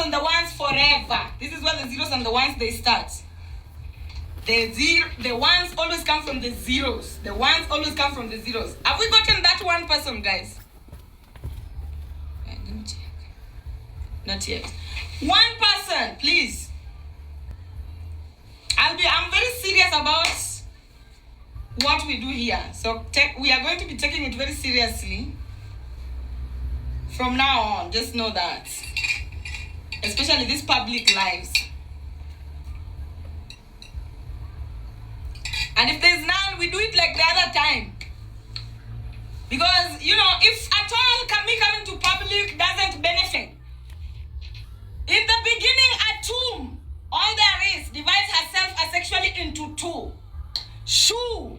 and the ones forever. This is where the zeros and the ones they start. The ones always come from the zeros. The ones always come from the zeros. Have we gotten that one person, guys? Let me check. Not yet. One person, please. I'm very serious about what we do here. So we are going to be taking it very seriously from now on. Just know that. Especially these public lives. And if there's none, we do it like the other time. Because, if at all me coming to public doesn't benefit. In the beginning, Atum, all there is, divides herself asexually into two. Shu,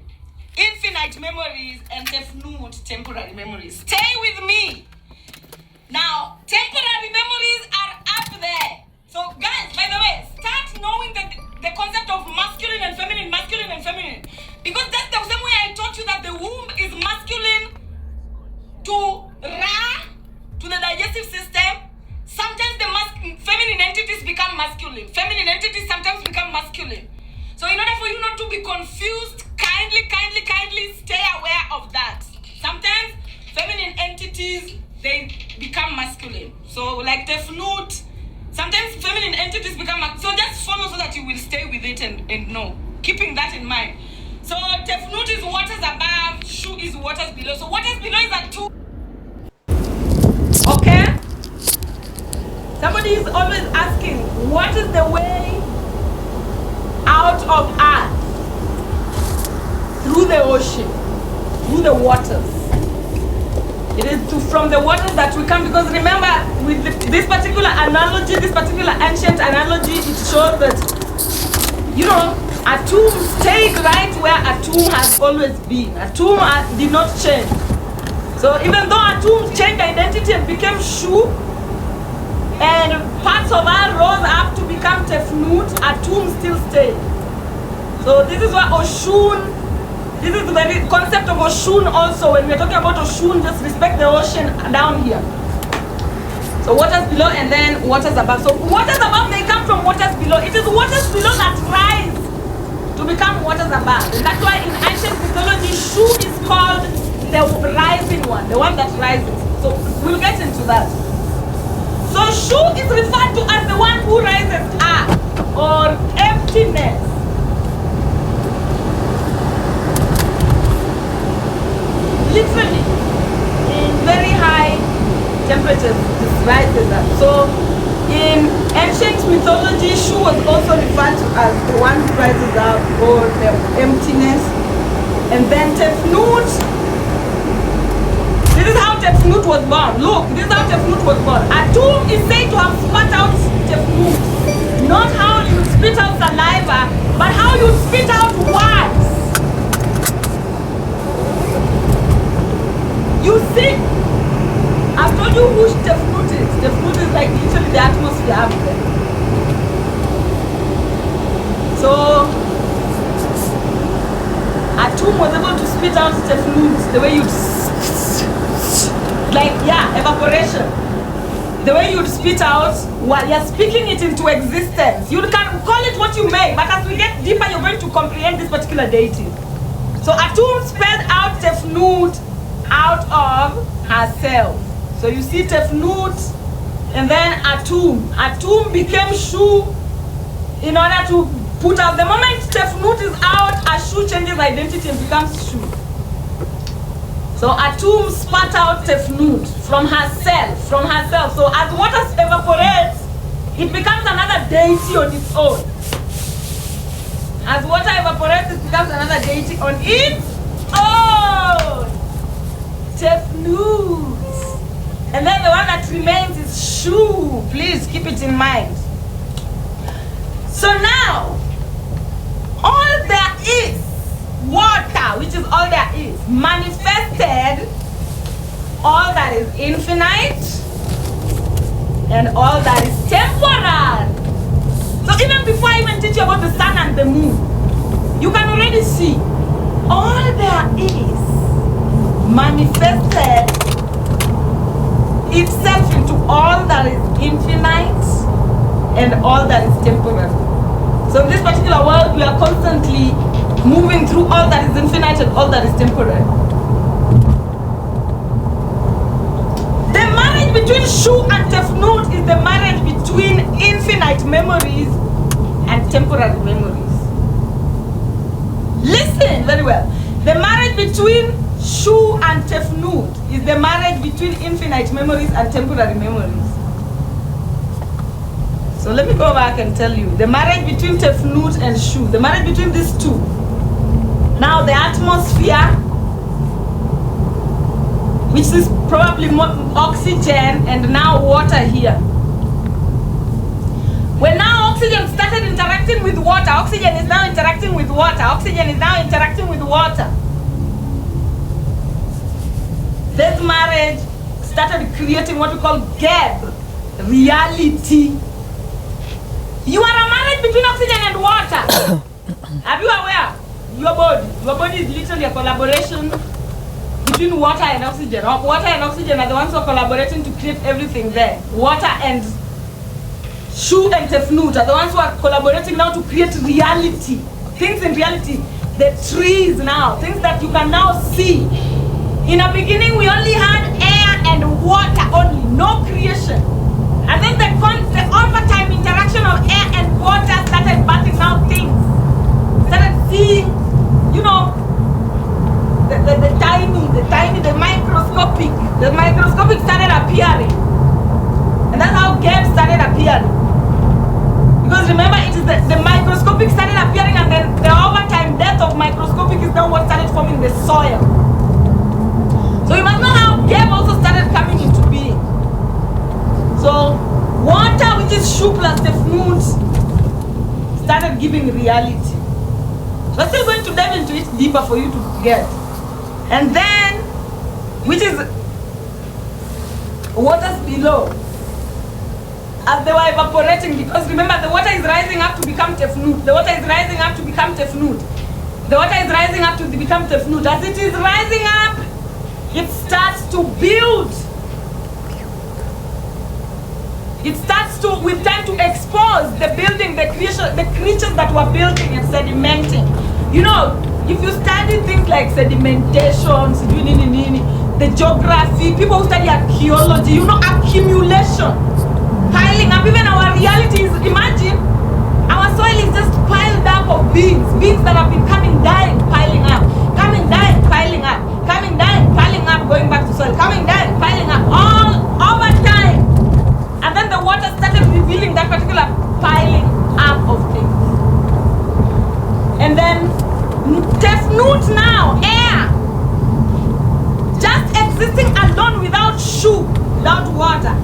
infinite memories, and Tefnut, temporary memories. Stay with me. Now, temporary memories are up there. So, guys, by the way, start knowing the concept of masculine and feminine. Because that's the same way I taught you that the womb is masculine to Ra, to the digestive system. Sometimes the feminine entities become masculine. Feminine entities sometimes become masculine. So in order for you not to be confused, kindly stay aware of that. Sometimes feminine entities, they become masculine. So like Tefnut, sometimes feminine entities become masculine. So just follow so that you will stay with it and know. Keeping that in mind. So Tefnut is waters above, Shu is waters below. So waters below is a 2. Okay? Somebody is always asking, what is the way out of earth? Through the ocean, through the waters. It is from the waters that we come, because remember, with this particular analogy, this particular ancient analogy, it shows that, Atum stayed right where Atum has always been. Atum did not change. So even though Atum changed identity and became Shu, and parts of her rose up to become Tefnut, Atum still stayed. So this is why Oshun, this is the very concept of Oshun also. When we're talking about Oshun, just respect the ocean down here. So waters below and then waters above. So waters above, they come from waters below. It is waters below that rise to become waters above. And that's why in ancient mythology, Shu is called the rising one, the one that rises. So we'll get into that. So Shu is referred to as the one who rises up, or emptiness. Literally, in very high temperatures, this rises up. So in ancient mythology, Shu was also referred to as the one who rises up, or the emptiness. And then Tefnut, this is how Tefnut was born. Look, this is how Tefnut was born. Atum is said to have spat out Tefnut. Not how you spit out saliva, but how you spit out words. You see, I've told you who Tefnut is. Tefnut is like literally the atmosphere up there. So, Atum was able to spit out Tefnut the way evaporation. The way you'd spit out while you're speaking it into existence. You can call it what you may, but as we get deeper, you're going to comprehend this particular deity. So Atum spelled out Tefnut out of herself. So you see Tefnut and then Atum. Atum became Shu in order to put out. The moment Tefnut is out, a Shu changes identity and becomes Shu. So Atum spat out Tefnut from herself. So as water evaporates, it becomes another deity on its own. As water evaporates, it becomes another deity on its own. Tefnut. And then the one that remains is Shu. Please keep it in mind. So now, all there is, water, which is all there is, manifested all that is infinite and all that is temporal. So even before I even teach you about the sun and the moon, you can already see all there is manifested itself into all that is infinite and all that is temporary. So in this particular world, we are constantly moving through all that is infinite and all that is temporary. The marriage between Shu and Tefnut is the marriage between infinite memories and temporary memories. Listen very well. The marriage between Shu and Tefnut is the marriage between infinite memories and temporary memories. So let me go back and tell you. The marriage between Tefnut and Shu, the marriage between these two. Now the atmosphere, which is probably more oxygen and now water here. When now oxygen started interacting with water, oxygen is now interacting with water, oxygen is now interacting with water. This marriage started creating what we call gap, reality. You are a marriage between oxygen and water. Are you aware? Your body is literally a collaboration between water and oxygen. Water and oxygen are the ones who are collaborating to create everything there. Water and Shu and Tefnut are the ones who are collaborating now to create reality. Things in reality. The trees now, things that you can now see. In the beginning, we only had air and water only, no creation. And then the overtime interaction of air and water started birthing out things. Started seeing, you know, the tiny, the microscopic. The microscopic started appearing. And that's how gaps started appearing. Because remember, it is the microscopic started appearing, and then the overtime depth of microscopic is now what started forming the soil. So you must know how gap also started coming into being. So water, which is Shu plus Tefnut, started giving reality. We're still going to dive into it deeper for you to get. And then, which is waters below, as they were evaporating, because remember the water is rising up to become Tefnut. The water is rising up to become Tefnut. The water is rising up to become Tefnut. As it is rising up, it starts to build. It starts to, with time, to expose the building, the creatures that were building and sedimenting. You know, if you study things like sedimentation, the geography, people who study archaeology, you know, accumulation, piling up. Even our reality is, imagine, our soil is just piled up of beings that have been coming, dying, piling up, coming, dying, piling up, coming, dying, piling up, going back to soil, coming, dying, piling up, all over time. And then the water started revealing that particular piling up of things. And then Tefnut now, air, just existing alone without Shu, without water,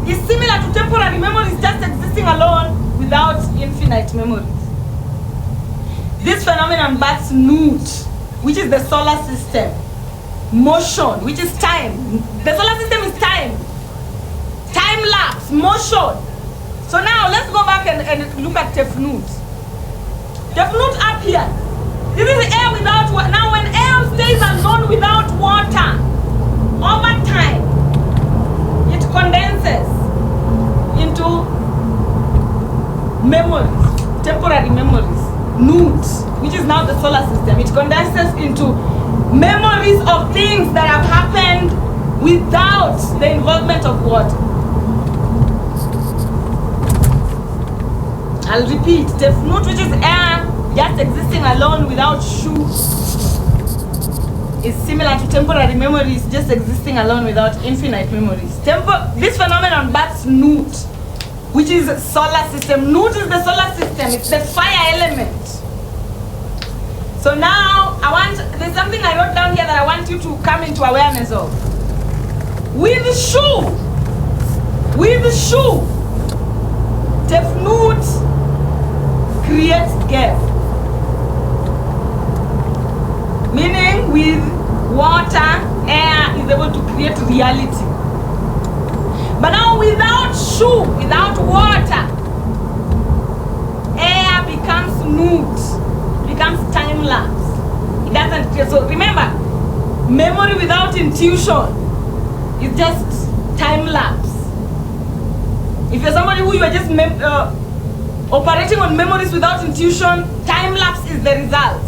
is similar to temporary memories, just existing alone without infinite memories. This phenomenon births Nut, which is the solar system, motion, which is time. The solar system is time. Time lapse, motion. So now let's go back and look at Tefnut. Tefnut up here. This is air without water. Now when air stays alone without water, over time, it condenses into memories, temporary memories. Nut, which is now the solar system. It condenses into memories of things that have happened without the involvement of water. I'll repeat, Tefnut, which is air just existing alone without Shu, is similar to temporary memories just existing alone without infinite memories. This phenomenon births Nut, which is solar system. Nut is the solar system, it's the fire element. So now there's something I wrote down here that I want you to come into awareness of. With Shu, Tefnut creates gap. Meaning with water, air is able to create reality. But now without Shu, without water, air becomes Nut, becomes time lapse. It doesn't create. So remember, memory without intuition is just time lapse. If you're somebody who you are just operating on memories without intuition, time lapse is the result.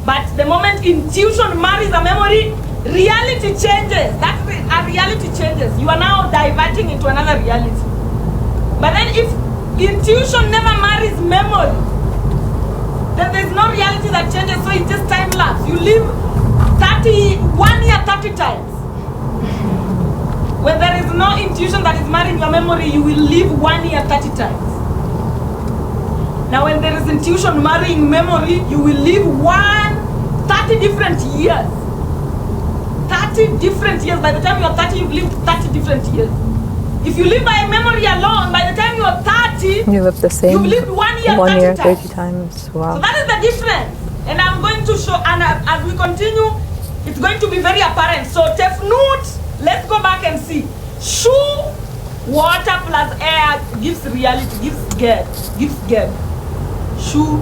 But the moment intuition marries a memory, reality changes. That's a reality changes. You are now diverting into another reality. But then if intuition never marries memory, then there's no reality that changes, so it's just time lapse. You live 1 year 30 times. When there is no intuition that is marrying your memory, you will live 1 year 30 times. Now when there is intuition marrying memory, you will live 30 different years. 30 different years. By the time you're 30, you've lived 30 different years. If you live by memory alone, by the time you're 30, you live the same. You've lived 1 year 1 year 30 30 times. Wow. So that is the difference. And I'm going to show, and as we continue, it's going to be very apparent. So Tefnut, let's go back and see. Shu, water plus air gives reality, gives Geb. Shu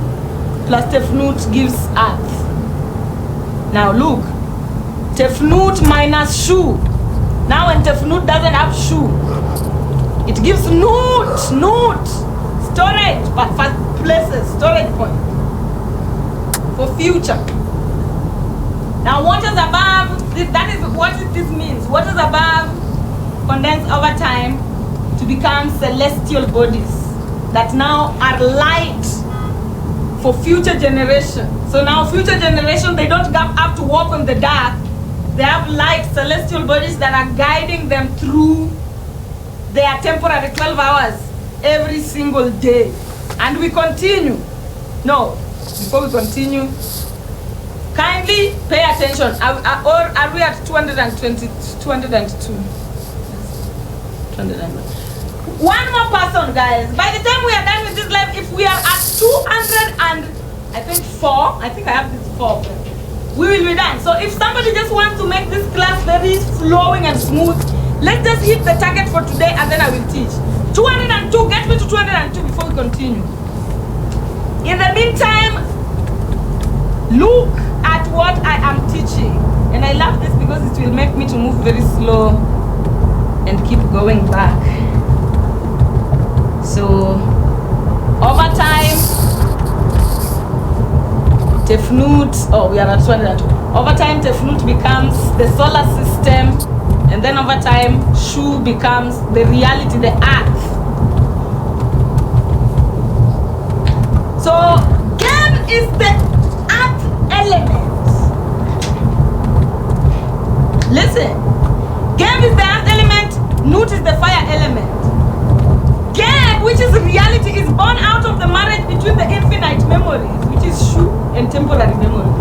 plus Tefnut gives earth. Now look, Tefnut minus Shu. Now when Tefnut doesn't have Shu, it gives Nut, storage, but for places, storage point, for future. Now waters above, that is what this means. Waters above condense over time to become celestial bodies that now are light for future generation. So now future generation, they don't have to walk on the dark. They have light celestial bodies that are guiding them through their temporary 12 hours every single day. And we continue. No, before we continue, kindly pay attention. Or are we at 220, 202? 201. One more person, guys. By the time we are done with this live, if we are at 204, I think I have this 4, we will be done. So if somebody just wants to make this class very flowing and smooth, let's just hit the target for today and then I will teach. 202, get me to 202 before we continue. In the meantime, look at what I am teaching. And I love this because it will make me to move very slow and keep going back. So, over time, Tefnut, we are at 202. Over time, Tefnut becomes the solar system, and then over time, Shu becomes the reality, the earth. So, Gem is the earth element. Listen, Gem is the earth element, Nut is the fire element. Gem, which is reality, is born out of the marriage between the infinite memories, which is Shu and temporary memories.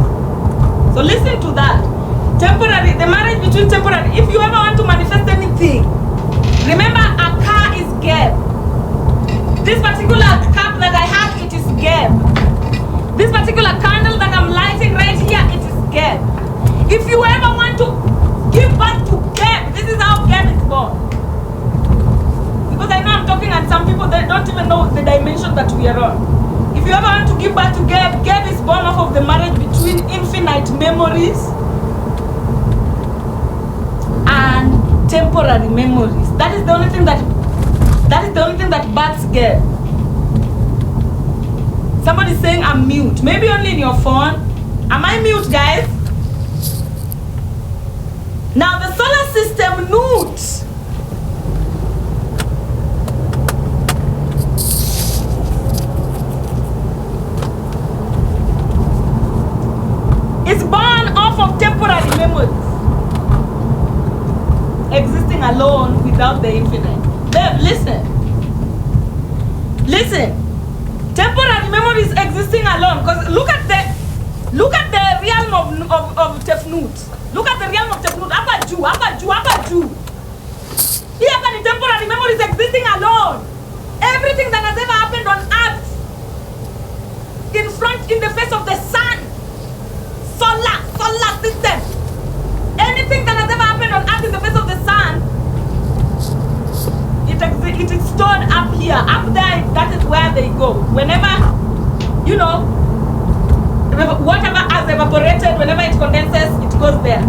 So listen to that. Temporary, the marriage between temporary. If you ever want to manifest anything, remember a car is Gem. This particular cup that I have, it is Gem. This particular candle that I'm lighting right here, it is Gem. If you ever want to give birth to Gem, this is how Gem is born. Because I know I'm talking and some people, they don't even know the dimension that we are on. If you ever want to give birth to Geb, Geb is born off of the marriage between infinite memories and temporary memories. That is the only thing that births Geb. Somebody's saying I'm mute. Maybe only in your phone. Am I mute, guys? Now the solar system Nut is born off of temporary memories, existing alone without the infinite. Babe, listen. Temporary memories existing alone. Because look at the realm of Tefnut. Look at the realm of Tefnut. Apa Jew. Here are the temporary memories existing alone. Everything that has ever happened on earth, in the face of the sun, solar system. Anything that has ever happened on earth in the face of the sun, it is stored up here. Up there, that is where they go. Whenever, whatever has evaporated, whenever it condenses, it goes there.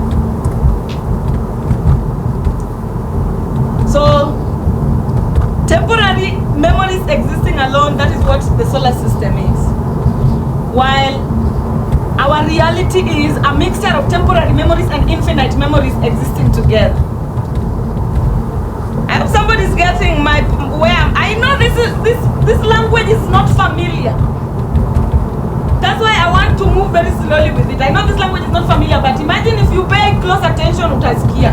reality is a mixture of temporary memories and infinite memories existing together. I hope somebody's getting my where I know this language is not familiar. That's why I want to move very slowly with it. I know this language is not familiar, but imagine if you pay close attention, utasikia.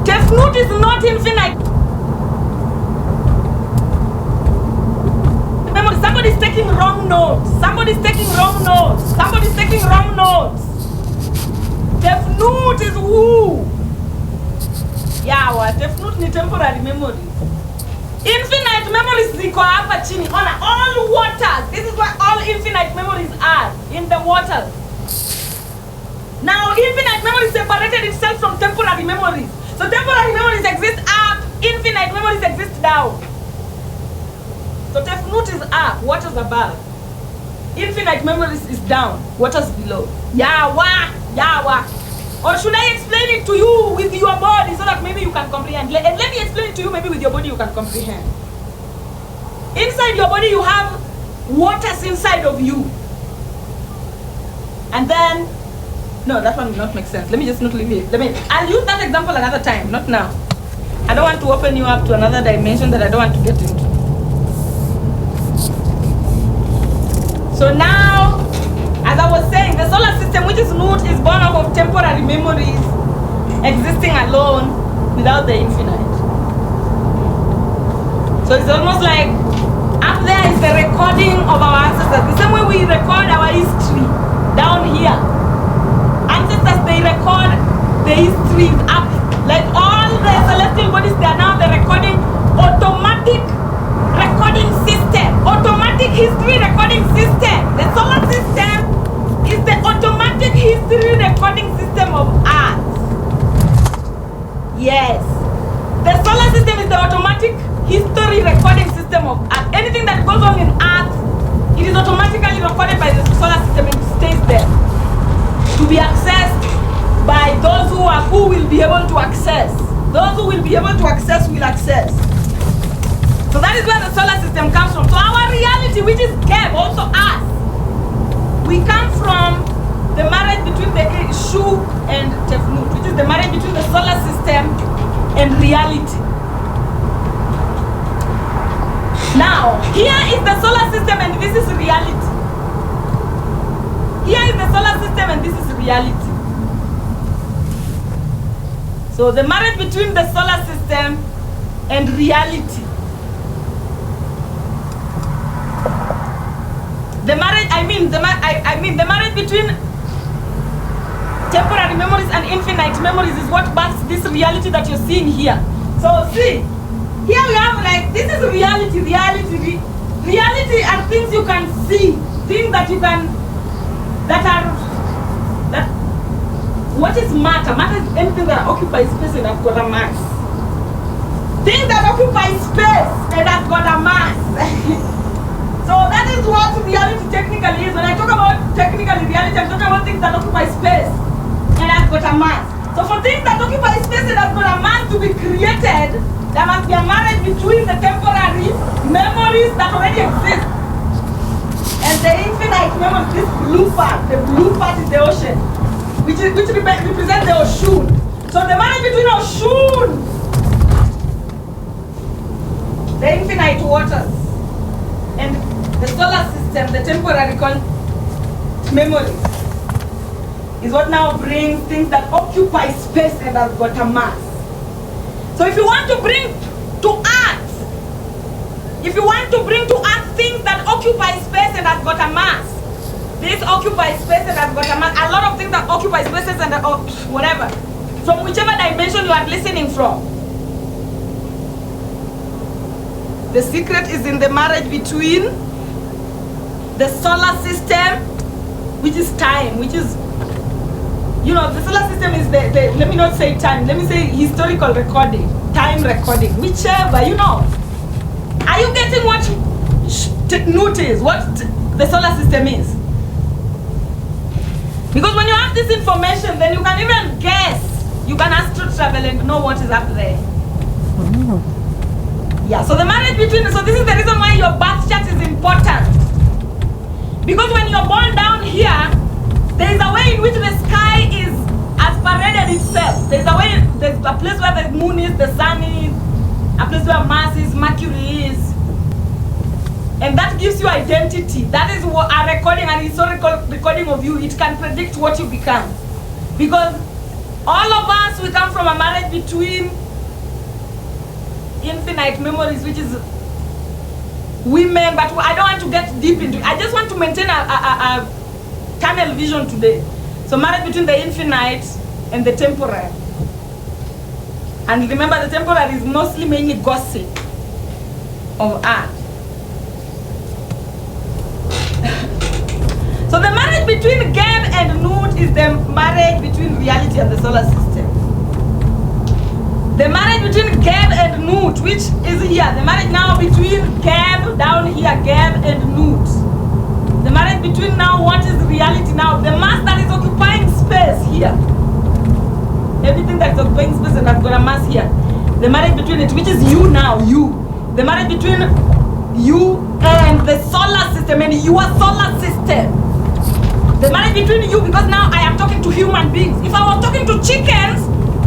Tefnut is not infinite. Remember, somebody's taking wrong notes. Somebody's taking wrong notes. Somebody's taking wrong notes. Tefnut is who? Yawa, Tefnut ni temporary memories. Infinite memories ziko hapa chini. On all waters. This is what all infinite memories are. In the water. Now, infinite memories separated itself from temporary memories. So temporary memories exist up. Infinite memories exist down. So Tefnut is up. Waters above. Infinite memories is down. Waters below. Yawa. Yawa. Or should I explain it to you with your body so that maybe you can comprehend? And let me explain it to you maybe with your body you can comprehend. Inside your body you have waters inside of you. And then, no, that one will not make sense. Let me just not leave it. I'll use that example another time, not now. I don't want to open you up to another dimension that I don't want to get into. So now, as I was saying, the solar system, which is Nut, is born out of temporary memories existing alone without the infinite. So it's almost like up there is the recording of our ancestors. The same way we record our history down here. Ancestors, they record the history up. Like all the celestial bodies, they are now the recording, automatic recording system. Automatic history recording system. The solar system is the automatic history recording system of Earth. Yes. The solar system is the automatic history recording system of Earth. Anything that goes on in Earth, it is automatically recorded by the solar system and stays there to be accessed by those who will be able to access. Those who will be able to access will access. So that is where the solar system comes from. So our reality, which is Geb, also us, we come from the marriage between the Shu and Tefnut, which is the marriage between the solar system and reality. Now, here is the solar system and this is reality. Here is the solar system and this is reality. So the marriage between the solar system and reality. The marriage, the marriage between temporary memories and infinite memories is what births this reality that you're seeing here. So see, here we have like, this is reality. Reality are things you can see, things that you can, what is matter? Matter is anything that occupies space and has got a mass. Things that occupy space and has got a mass. So that is what reality technically is. When I talk about technically reality, I'm talking about things that occupy space and has got a mass. So for things that occupy space and has got a mass to be created, there must be a marriage between the temporary memories that already exist and the infinite memories. This blue part, the blue part is the ocean, which represents the Oshun. So the marriage between Oshun, the infinite waters, and the solar system, the temporary memory, is what now brings things that occupy space and has got a mass. So if you want to bring to Earth, things that occupy space and has got a mass, this occupies space and has got a mass, a lot of things that occupy spaces and whatever, from whichever dimension you are listening from. The secret is in the marriage between the solar system, which is time, which is, you know, the solar system is the let me not say time, let me say historical recording, time recording, whichever, you know. Are you getting what Nut is, what the solar system is? Because when you have this information, then you can even guess, you can astral travel and know what is up there. Yeah, so the marriage between, so this is the reason why your birth chart is important. Because when you're born down here, there is a way in which the sky is as paraded itself. There's a place where the moon is, the sun is, a place where Mars is, Mercury is. And that gives you identity. That is what a recording, an historical recording of you. It can predict what you become. Because all of us, we come from a marriage between infinite memories, which is women, but I don't want to get deep into it. I just want to maintain a tunnel vision today. So marriage between the infinite and the temporary. And remember, the temporary is mostly mainly gossip of art. So the marriage between Geb and Nut is the marriage between reality and the solar system. The marriage between Geb and Nut, which is here. The marriage now between Geb, down here, Geb and Nut. The marriage between now what is reality now. The mass that is occupying space here. Everything that is occupying space and I've got a mass here. The marriage between it, which is you now, you. The marriage between you and the solar system and your solar system. The marriage between you, because now I am talking to human beings. If I was talking to chickens,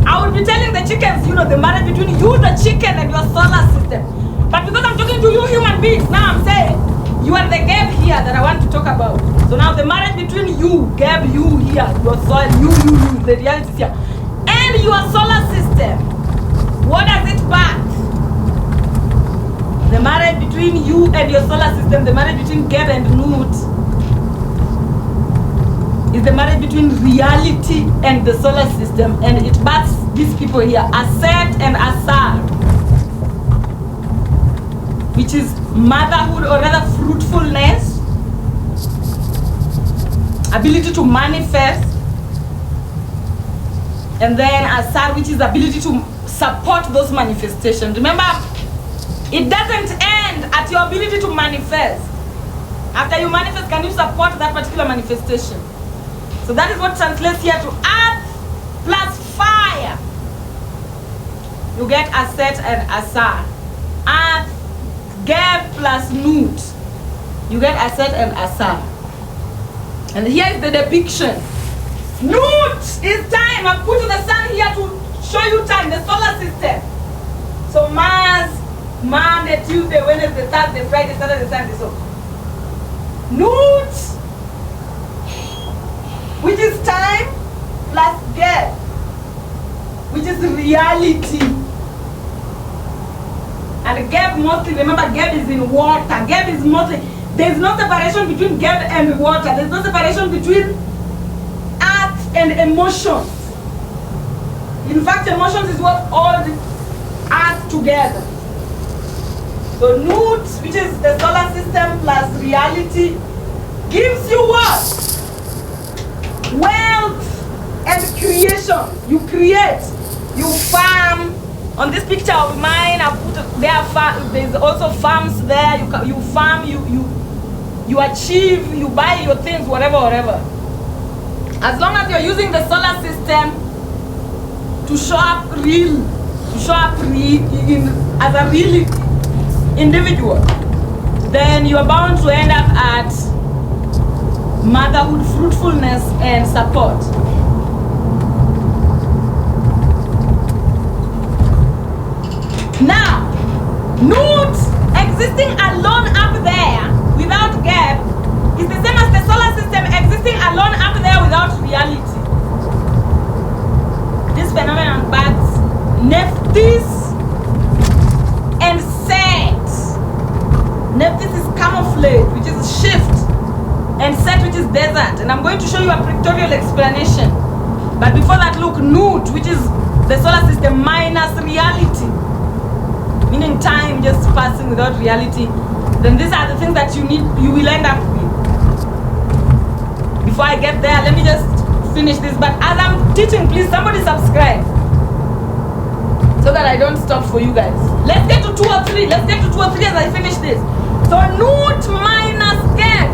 I would be telling the chickens, the marriage between you, the chicken, and your solar system. But because I'm talking to you human beings, now I'm saying, you are the Geb here that I want to talk about. So now the marriage between you, Geb, you here, your soul, you, the reality is here, and your solar system. What does it back? The marriage between you and your solar system, the marriage between Geb and Nut, is the marriage between reality and the solar system, and it backs these people here, Aset and Asar, which is motherhood, or rather fruitfulness, ability to manifest, and then Asar, which is ability to support those manifestations. Remember, it doesn't end at your ability to manifest. After you manifest, can you support that particular manifestation? So that is what translates here to earth plus fire. You get Aset and Asar. Earth, Geb plus Nut. You get Aset and Asar. And here is the depiction. Nut is time. I've put the sun here to show you time, the solar system. So Mars, Monday, Tuesday, Wednesday, Thursday, Friday, Saturday, Sunday. So Nut, which is time, plus Geb, which is reality. And Geb mostly, remember, Geb is in water. Geb is mostly, there's no separation between Geb and water. There's no separation between earth and emotions. In fact, emotions is what holds earth together. So Nut, which is the solar system plus reality, gives you what? Wealth and creation. You create, you farm. On this picture of mine, I put there's also farms there. You farm, you achieve, you buy your things, whatever. As long as you're using the solar system to show up as a real individual, then you're bound to end up at motherhood, fruitfulness, and support. Now, Nut existing alone up there without Geb is the same as the solar system existing alone up there without reality. This phenomenon backs Nephthys and Set. Nephthys is camouflage, which is shift, and Set, which is desert. And I'm going to show you a pictorial explanation. But before that, look, Nut, which is the solar system minus reality, meaning time just passing without reality. Then these are the things that you will end up with. Before I get there, let me just finish this. But as I'm teaching, please somebody subscribe so that I don't stop for you guys. Let's get to 2 or 3. Let's get to 2 or 3 as I finish this. So Nut minus Geb.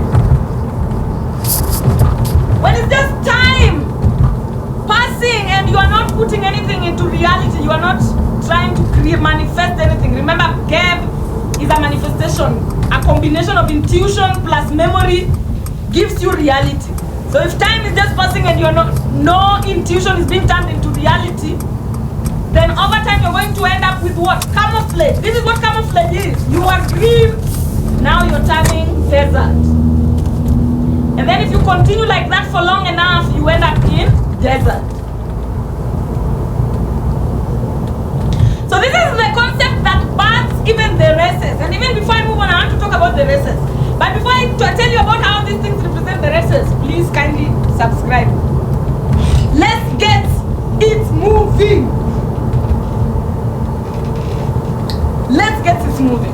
When it's just time passing and you are not putting anything into reality, you are not trying to manifest anything. Remember, Geb is a manifestation, a combination of intuition plus memory gives you reality. So if time is just passing and you're no intuition is being turned into reality, then over time you're going to end up with what? Camouflage. This is what camouflage is. You are green, now you're turning desert. And then if you continue like that for long enough, you end up in desert. So this is the concept that births even the races. And even before I move on, I want to talk about the races. But before I tell you about how these things represent the races, please kindly subscribe. Let's get it moving. Let's get it moving.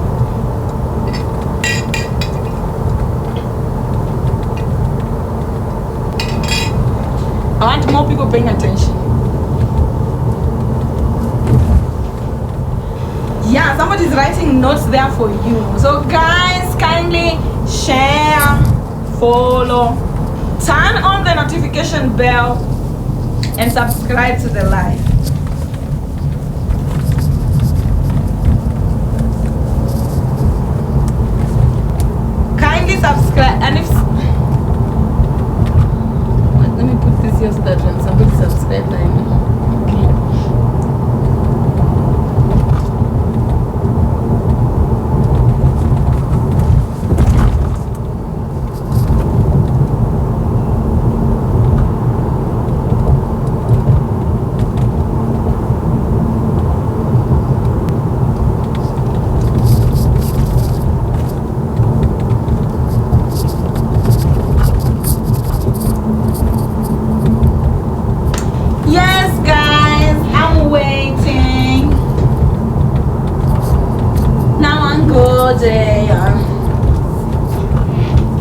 I want more people paying attention. Yeah, somebody's writing notes there for you. So guys, kindly share, follow, turn on the notification bell, and subscribe to the live. Kindly subscribe, and if let me put this here so that when somebody subscribes, I know.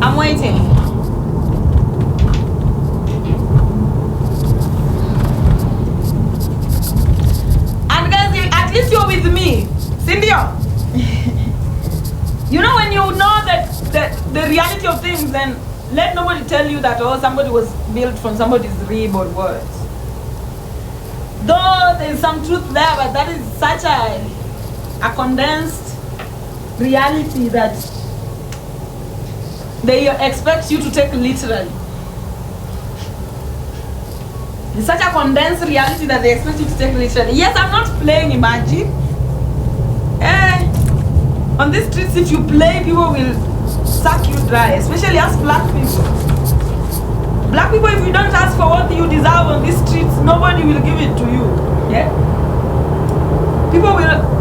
I'm waiting. And guys, at least you're with me. Cynthia. You know when you know that the reality of things, then let nobody tell you that somebody was built from somebody's rib or words. Though there's some truth there, but that is such a condensed reality that they expect you to take literally. It's such a condensed reality that they expect you to take literally. Yes, I'm not playing, imagine. On these streets, if you play, people will suck you dry, especially us black people. Black people, if you don't ask for what you deserve on these streets, nobody will give it to you. Yeah? People will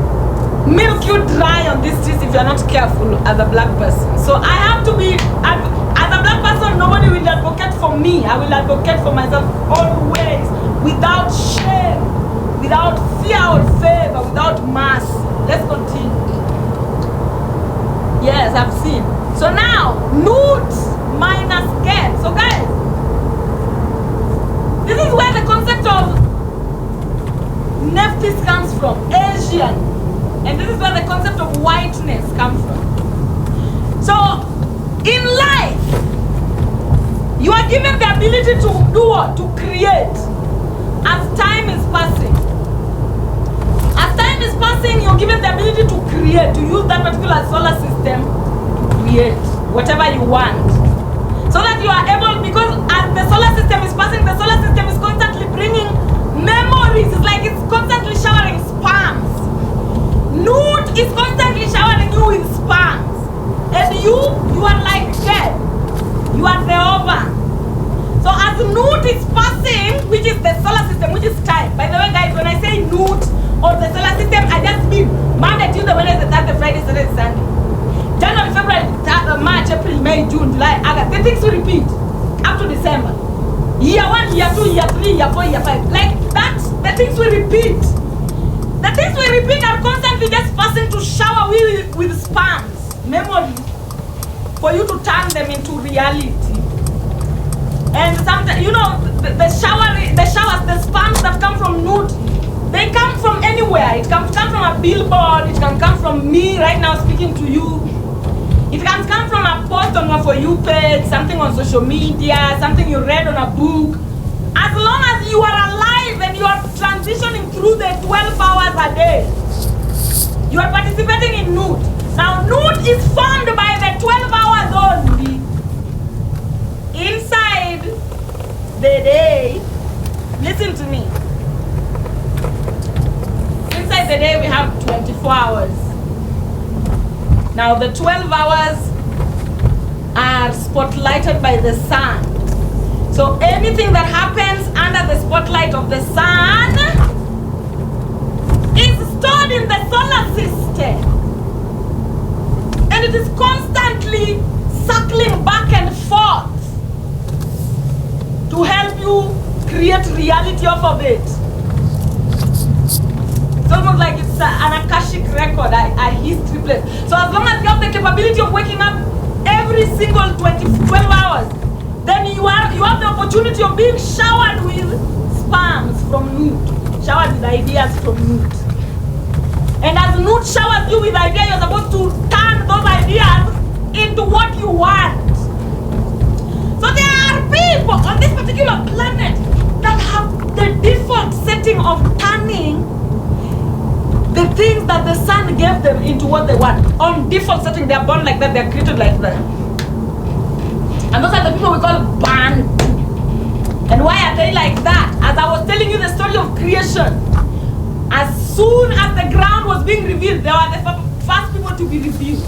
milk you dry on these streets if you're not careful as a black person. So I have to be, as a black person, nobody will advocate for me. I will advocate for myself always, without shame, without fear or favor, without mass. Let's continue. Yes, I've seen. So now, nude minus get. So guys, this is where the concept of Nephthys comes from, Asian. And this is where the concept of whiteness comes from. So, in life, you are given the ability to do what? To create. As time is passing. As time is passing, you're given the ability to create, to use that particular solar system to create whatever you want. So that you are able, because as the solar system is passing, the solar system is constantly bringing memories. It's like it's constantly showering spams. Nude is constantly showering you with spams. And you are like dead. You are the over. So as nude is passing, which is the solar system, which is time. By the way, guys, when I say nude or the solar system, I just mean Monday, Tuesday, Wednesday, Thursday, Friday, Saturday, Sunday. January, February, March, April, May, June, July, August. The things will repeat up to December. Year 1, year 2, year 3, year 4, year 5. Like that, the things will repeat. The things we repeat are constantly just passing to shower with spams, memories, for you to turn them into reality. And sometimes, you know, the showers, the spams that come from nude, they come from anywhere. It can come from a billboard, it can come from me right now speaking to you. It can come from a post on your For You page, something on social media, something you read on a book. As long as you are alive and you are transitioning through the 12 hours a day, you are participating in nude. Now, nude is formed by the 12 hours only. the day, listen to me. Inside the day we have 24 hours. Now the 12 hours are spotlighted by the sun. So anything that happens under the spotlight of the sun is stored in the solar system. And it is constantly circling back and forth to help you create reality off of it. It's almost like it's an Akashic record, a history place. So as long as you have the capability of waking up every single 12 hours, then you have the opportunity of being showered with sperms from Nut, showered with ideas from Nut. And as Nut showers you with ideas, you're supposed to turn those ideas into what you want. So there are people on this particular planet that have the default setting of turning the things that the sun gave them into what they want. On default setting, they're born like that, they're created like that. And those are the people we call Bantu. And why are they like that? As I was telling you the story of creation, as soon as the ground was being revealed, they were the first people to be revealed.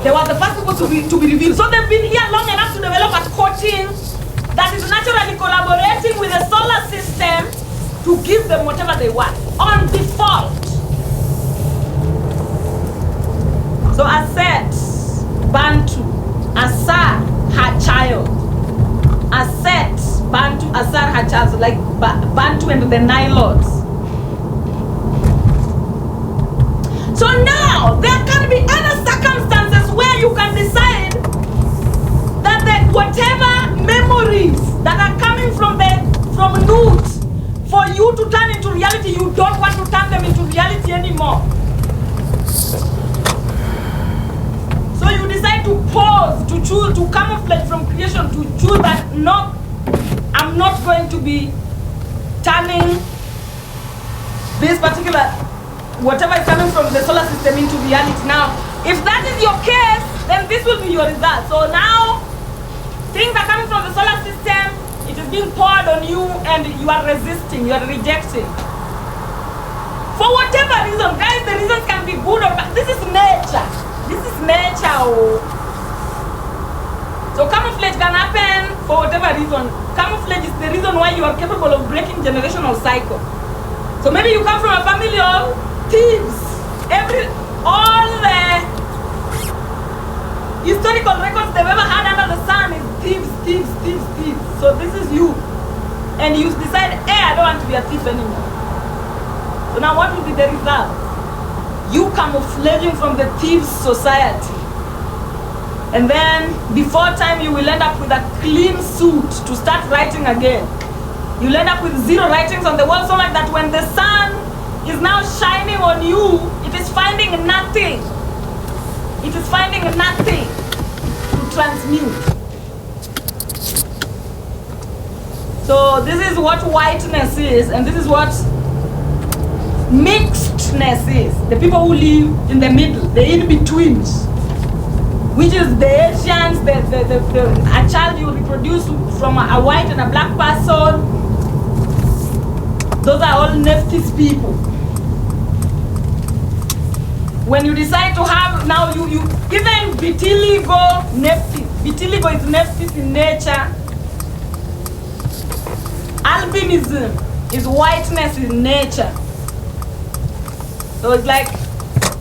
They were the first people to be revealed. So they've been here long enough to develop a coating that is naturally collaborating with the solar system to give them whatever they want on default. So Aset, Bantu, Asar, her child. Aset, Bantu, Asar, her child. So like Bantu and the Nilotes. So now there can be other circumstances where you can decide that whatever memories that are coming from Nut, for you to turn into reality, you don't want to turn them into reality anymore. So you decide to pause, to choose, to camouflage from creation, to choose that no, I'm not going to be turning this particular, whatever is coming from the solar system into reality. Now, if that is your case, then this will be your result. So now, things are coming from the solar system, it is being poured on you, and you are resisting, you are rejecting. For whatever reason, guys, the reasons can be good or bad. This is nature. This is nature. So camouflage can happen for whatever reason. Camouflage is the reason why you are capable of breaking generational cycle. So maybe you come from a family of thieves. All the historical records they've ever had under the sun is thieves. So this is you. And you decide, hey, I don't want to be a thief anymore. So now what will be the result? You camouflaging from the thieves' society. And then before time you will end up with a clean suit to start writing again. You'll end up with 0 writings on the wall, so like that when the sun is now shining on you, it is finding nothing. It is finding nothing to transmute. So this is what whiteness is, and this is what mixedness is. The people who live in the middle, the in-betweens, which is the Asians, a child you reproduce from a white and a black person. Those are all Nephthys people. When you decide to have, now you even vitiligo, Nephthys. Vitiligo is Nephthys in nature. Albinism is whiteness in nature. So it's like,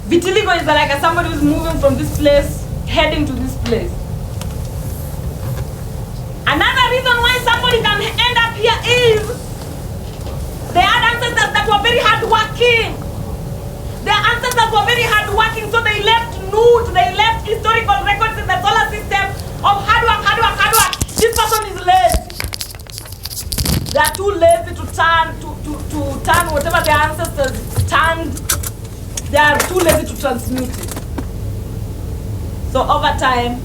vitiligo is like somebody who's moving from this place, heading to this place. Another reason why somebody can end up here is they had ancestors that were very hardworking. Their ancestors were very hardworking, so they left Nut, they left historical records in the solar system of hard work. This person is lazy. They are too lazy to turn whatever their ancestors turned. They are too lazy to transmute it. So over time,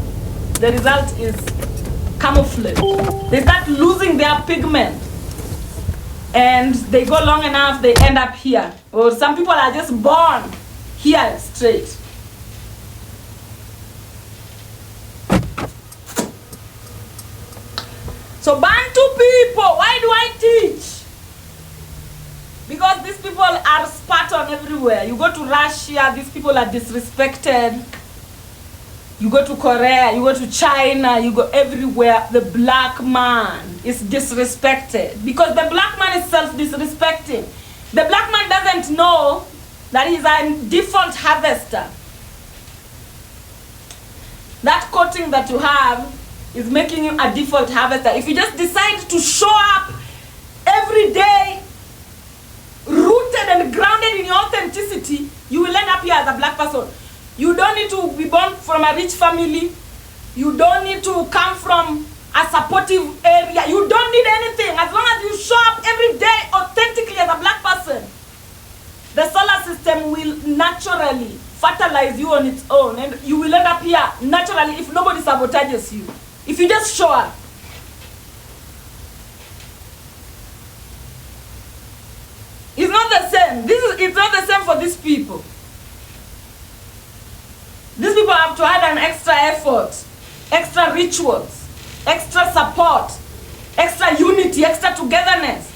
the result is camouflage. They start losing their pigment. And they go long enough, they end up here. Or some people are just born here straight. So Bantu people, why do I teach? Because these people are spat on everywhere. You go to Russia, these people are disrespected. You go to Korea, you go to China, you go everywhere. The black man is disrespected because the black man is self-disrespecting. The black man doesn't know that he's a default harvester. That coating that you have is making you a default harvester. If you just decide to show up every day, rooted and grounded in your authenticity, you will end up here as a black person. You don't need to be born from a rich family. You don't need to come from a supportive area. You don't need anything. As long as you show up every day authentically as a black person, the solar system will naturally fertilize you on its own, and you will end up here naturally if nobody sabotages you. If you just show up. It's not the same. It's not the same for these people. These people have to add an extra effort, extra rituals, extra support, extra unity, extra togetherness,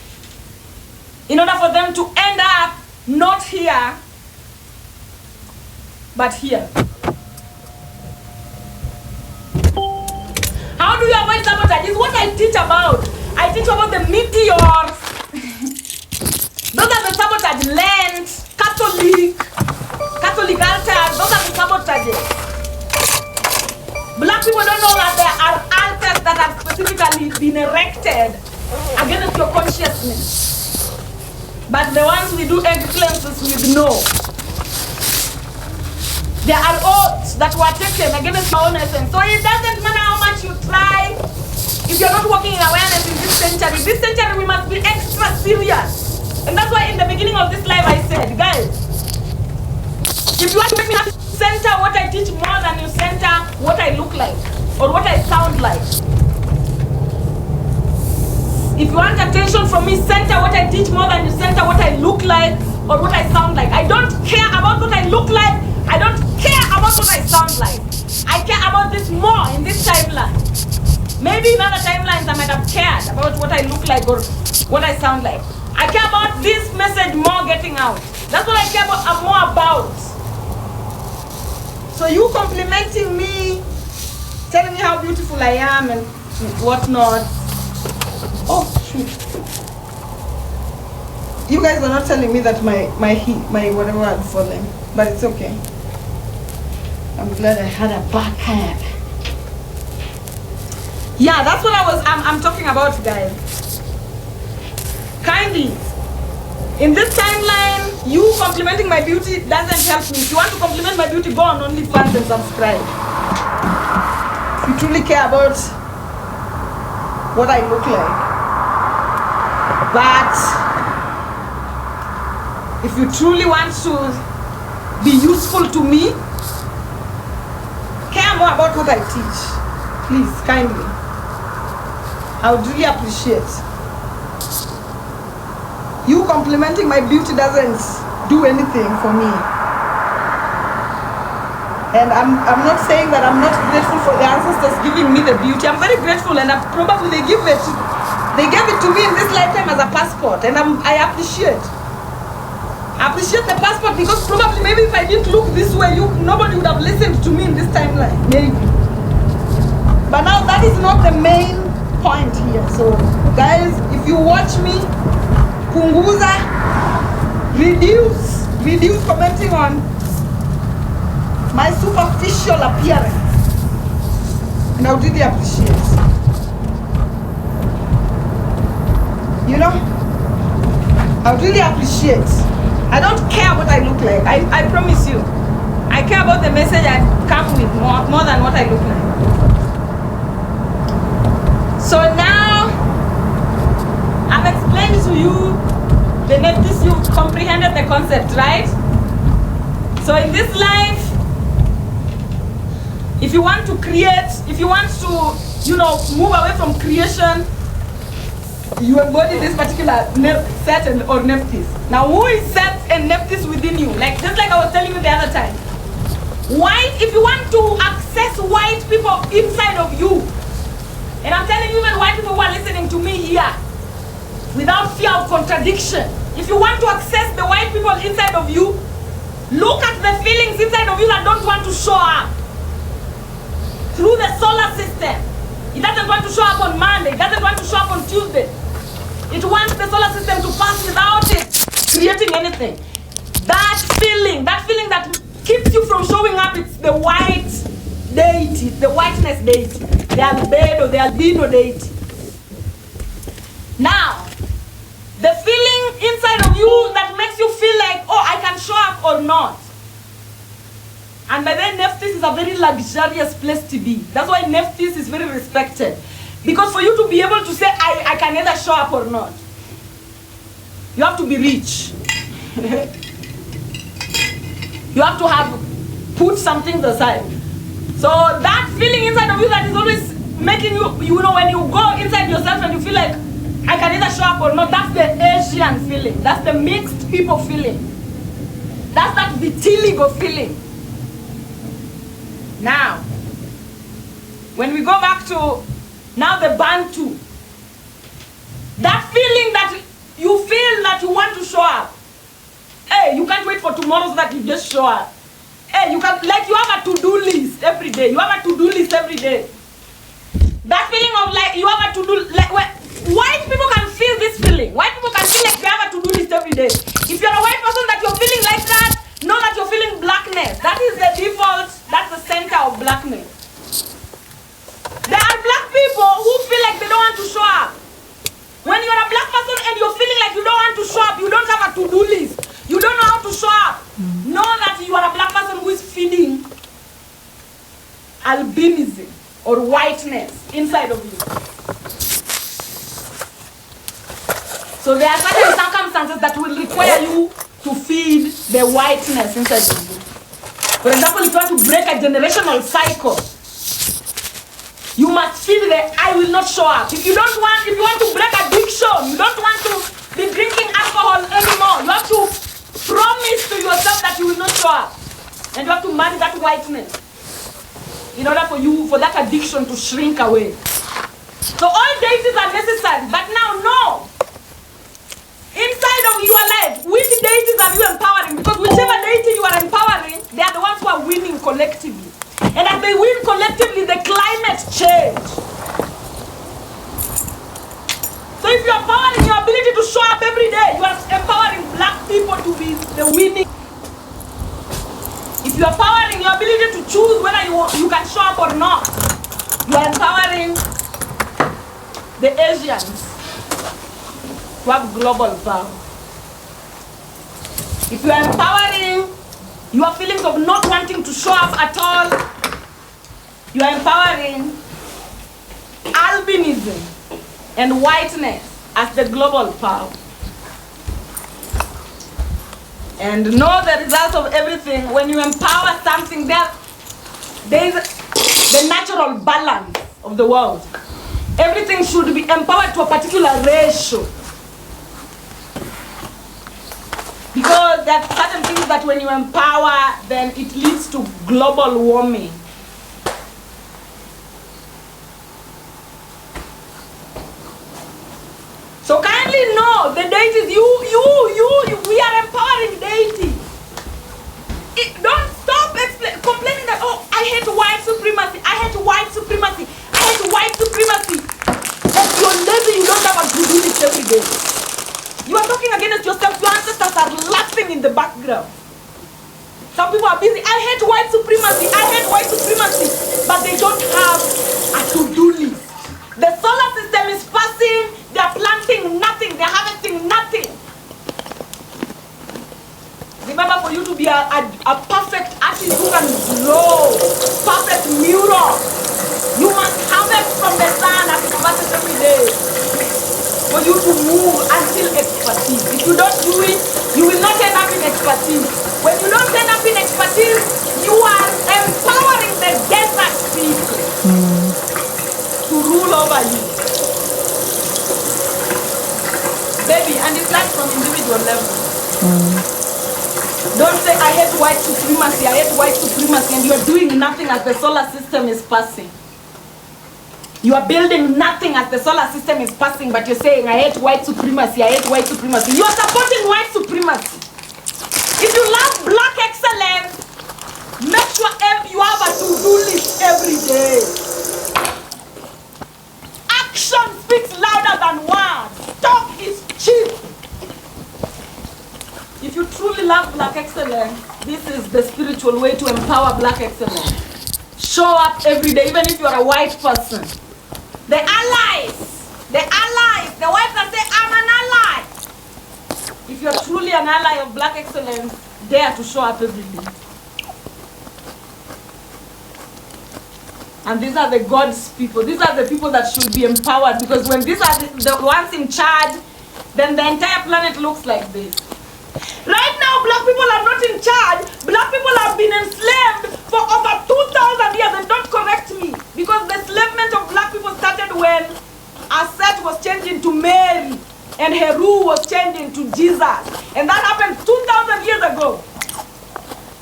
in order for them to end up not here, but here. How do you avoid sabotage? Is what I teach about. I teach about the meteors. Those are the sabotage. Lent, Catholic altars, those are the sabotages. Black people don't know that there are altars that have specifically been erected against your consciousness. But the ones we do eggplants with, no. There are oaths that were taken against my own essence. So it doesn't matter how much you try, if you're not working in awareness in this century we must be extra serious. And that's why in the beginning of this live I said, guys, if you want to make me center what I teach more than you center what I look like or what I sound like. If you want attention from me, center what I teach more than you center what I look like or what I sound like. I don't care about what I look like. I don't care about what I sound like. I care about this more in this timeline. Maybe in other timelines I might have cared about what I look like or what I sound like. I care about this message more getting out. That's what I care about, more about. So you complimenting me, telling me how beautiful I am and whatnot. Oh shoot! You guys are not telling me that my whatever had fallen, but it's okay. I'm glad I had a backhand. Yeah, that's what I'm talking about, guys. Kindly, in this timeline, you complimenting my beauty doesn't help me. If you want to compliment my beauty, go on OnlyFans and subscribe. If you truly care about what I look like. But if you truly want to be useful to me, care more about what I teach. Please, kindly. I would really appreciate. You complimenting my beauty doesn't do anything for me. And I'm not saying that I'm not grateful for the ancestors giving me the beauty. I'm very grateful, and probably they gave it to me in this lifetime as a passport, and I appreciate. I appreciate the passport because probably maybe if I didn't look this way, nobody would have listened to me in this timeline. Maybe. But now that is not the main point here. So guys, if you watch me, punguza, reduce commenting on my superficial appearance, and I would really appreciate. You know, I would really appreciate. I don't care what I look like. I promise you. I care about the message I come with more than what I look like. So now I've explained to you the Nephthys. You've comprehended the concept, right? So in this life, if you want to create, if you want to, move away from creation, you embody this particular Set or Nephthys. Now, who is Set and Nephthys within you? Just like I was telling you the other time. White, if you want to access white people inside of you, And I'm telling you, even white people who are listening to me here, without fear of contradiction, if you want to access the white people inside of you, look at the feelings inside of you that don't want to show up through the solar system. It doesn't want to show up on Monday. It doesn't want to show up on Tuesday. It wants the solar system to pass without it creating anything. That feeling that keeps you from showing up, it's the white deity, the whiteness deity, the albedo, the albino deity. Now, the feeling inside of you that makes you feel like, oh, I can show up or not. And by then, Nephthys is a very luxurious place to be. That's why Nephthys is very respected. Because for you to be able to say, I can either show up or not, you have to be rich. You have to have put some things aside. So that feeling inside of you that is always making you, when you go inside yourself and you feel like, I can either show up or not, that's the Asian feeling. That's the mixed people feeling. That's that vitiligo feeling. Now, when we go back to now the Bantu, that feeling that you feel that you want to show up. Hey, you can't wait for tomorrow so that you just show up. Hey, you have a to-do list every day. You have a to-do list every day. That feeling of like you have a to-do, like white people can feel this feeling. White people can feel like they have a to-do list every day. If you're a white person that you're feeling like that, know that you're feeling blackness. That is the default, that's the center of blackness. There are black people who feel like they don't want to show up. When you're a black person and you're feeling like you don't want to show up, you don't have a to-do list, you don't know how to show up, know that you are a black person who is feeling albinism or whiteness inside of you. So there are certain circumstances that will require you to feed the whiteness inside of you. For example, if you want to break a generational cycle, you must feed the I will not show up. If you want to break addiction, you don't want to be drinking alcohol anymore, you have to promise to yourself that you will not show up. And you have to marry that whiteness in order for that addiction to shrink away. So all deities are necessary, but now no. Inside of your life, which deities are you empowering? Because whichever deity you are empowering, they are the ones who are winning collectively. And as they win collectively, the climate change. So if you are empowering your ability to show up every day, you are empowering black people to be the winning. If you are empowering your ability to choose whether you can show up or not, you are empowering the Asians to have global power. If you are empowering your feelings of not wanting to show up at all, you are empowering albinism and whiteness as the global power. And know the results of everything. When you empower something, there is the natural balance of the world. Everything should be empowered to a particular ratio. Because there are certain things that when you empower, then it leads to global warming. So kindly know the deities, we are empowering deity. Don't stop complaining that, oh, I hate white supremacy, I hate white supremacy, I hate white supremacy. That you're lazy, you don't have a to-do list every day. You are talking against yourself, your ancestors are laughing in the background. Some people are busy, I hate white supremacy, I hate white supremacy, but they don't have a to-do list. The solar system is passing, they are planting nothing, they are harvesting nothing. Remember, for you to be a perfect artist who can draw perfect mural, you must harvest from the sun as it passes every day. For you to move until expertise. If you don't do it, you will not end up in expertise. When you don't end up in expertise, you are empowering the desert people to rule over you. Baby, and it starts from individual level. Don't say, I hate white supremacy, I hate white supremacy, and you are doing nothing as the solar system is passing. You are building nothing as the solar system is passing, but you're saying, I hate white supremacy, I hate white supremacy. You are supporting white supremacy. If you love black excellence, make sure you have a to-do list every day. Action speaks louder than words. Talk is cheap. If you truly love black excellence, this is the spiritual way to empower black excellence. Show up every day, even if you're a white person. The allies, the whites that say, I'm an ally. If you're truly an ally of black excellence, dare to show up every day. And these are the God's people. These are the people that should be empowered, because when these are the ones in charge, then the entire planet looks like this. Right now, black people are not in charge. Black people have been enslaved for over 2,000 years, and don't correct me, because the enslavement of black people started when Aset was changed into Mary and Heru was changed into Jesus. And that happened 2,000 years ago.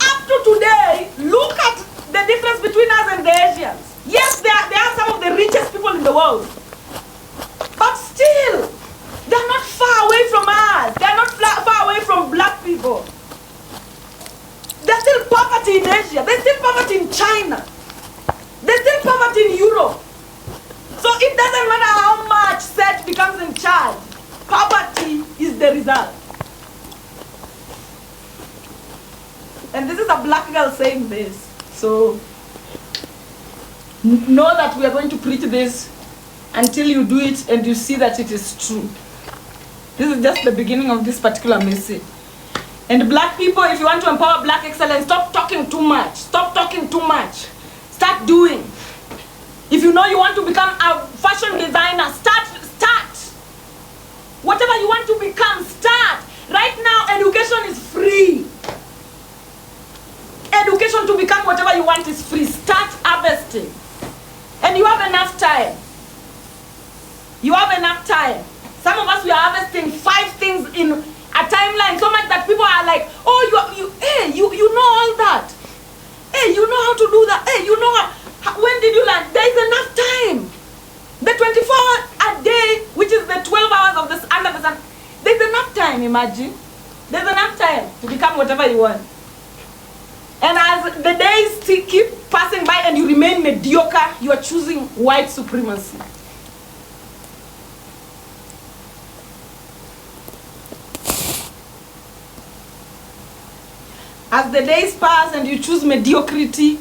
Up to today, look at the difference between us and the Asians. Yes, they are some of the richest people in the world. But still, they're not far away from us. They're not far away from black people. There's still poverty in Asia. There's still poverty in China. There's still poverty in Europe. So it doesn't matter how much Seth becomes in charge. Poverty is the result. And this is a black girl saying this. So know that we are going to preach this until you do it and you see that it is true. This is just the beginning of this particular message. And black people, if you want to empower black excellence, stop talking too much. Stop talking too much. Start doing. If you know you want to become a fashion designer, start. Whatever you want to become, start. Right now, education is free. Education to become whatever you want is free. Start harvesting. And you have enough time. You have enough time. Some of us, we are harvesting 5 things in a timeline, so much that people are like, oh, you know all that. Hey, you know how to do that. Hey, you know how, when did you learn? There is enough time. The 24 hours a day, which is the 12 hours of this under the sun, there's enough time, imagine. There's enough time to become whatever you want. And as the days keep passing by and you remain mediocre, you are choosing white supremacy. As the days pass and you choose mediocrity,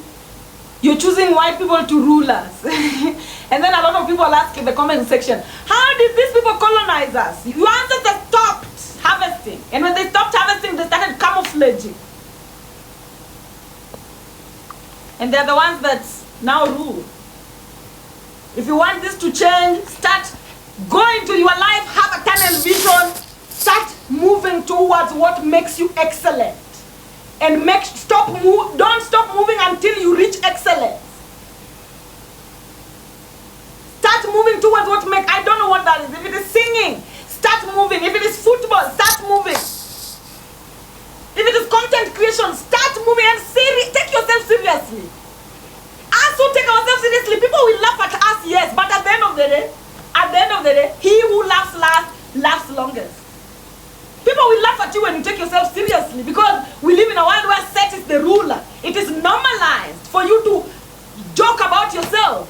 you're choosing white people to rule us. And then a lot of people ask in the comment section, how did these people colonize us? Your ancestors stopped harvesting. And when they stopped harvesting, they started camouflaging. And they're the ones that now rule. If you want this to change, start going to your life, have a tunnel vision, start moving towards what makes you excellent. And don't stop moving until you reach excellence. Start moving towards what makes, I don't know what that is. If it is singing, start moving. If it is football, start moving. If it is content creation, start moving and take yourself seriously. Us who take ourselves seriously, people will laugh at us, yes, but at the end of the day, he who laughs last, laughs longest. People will laugh at you when you take yourself seriously, because we live in a world where Seth is the ruler. It is normalized for you to joke about yourself,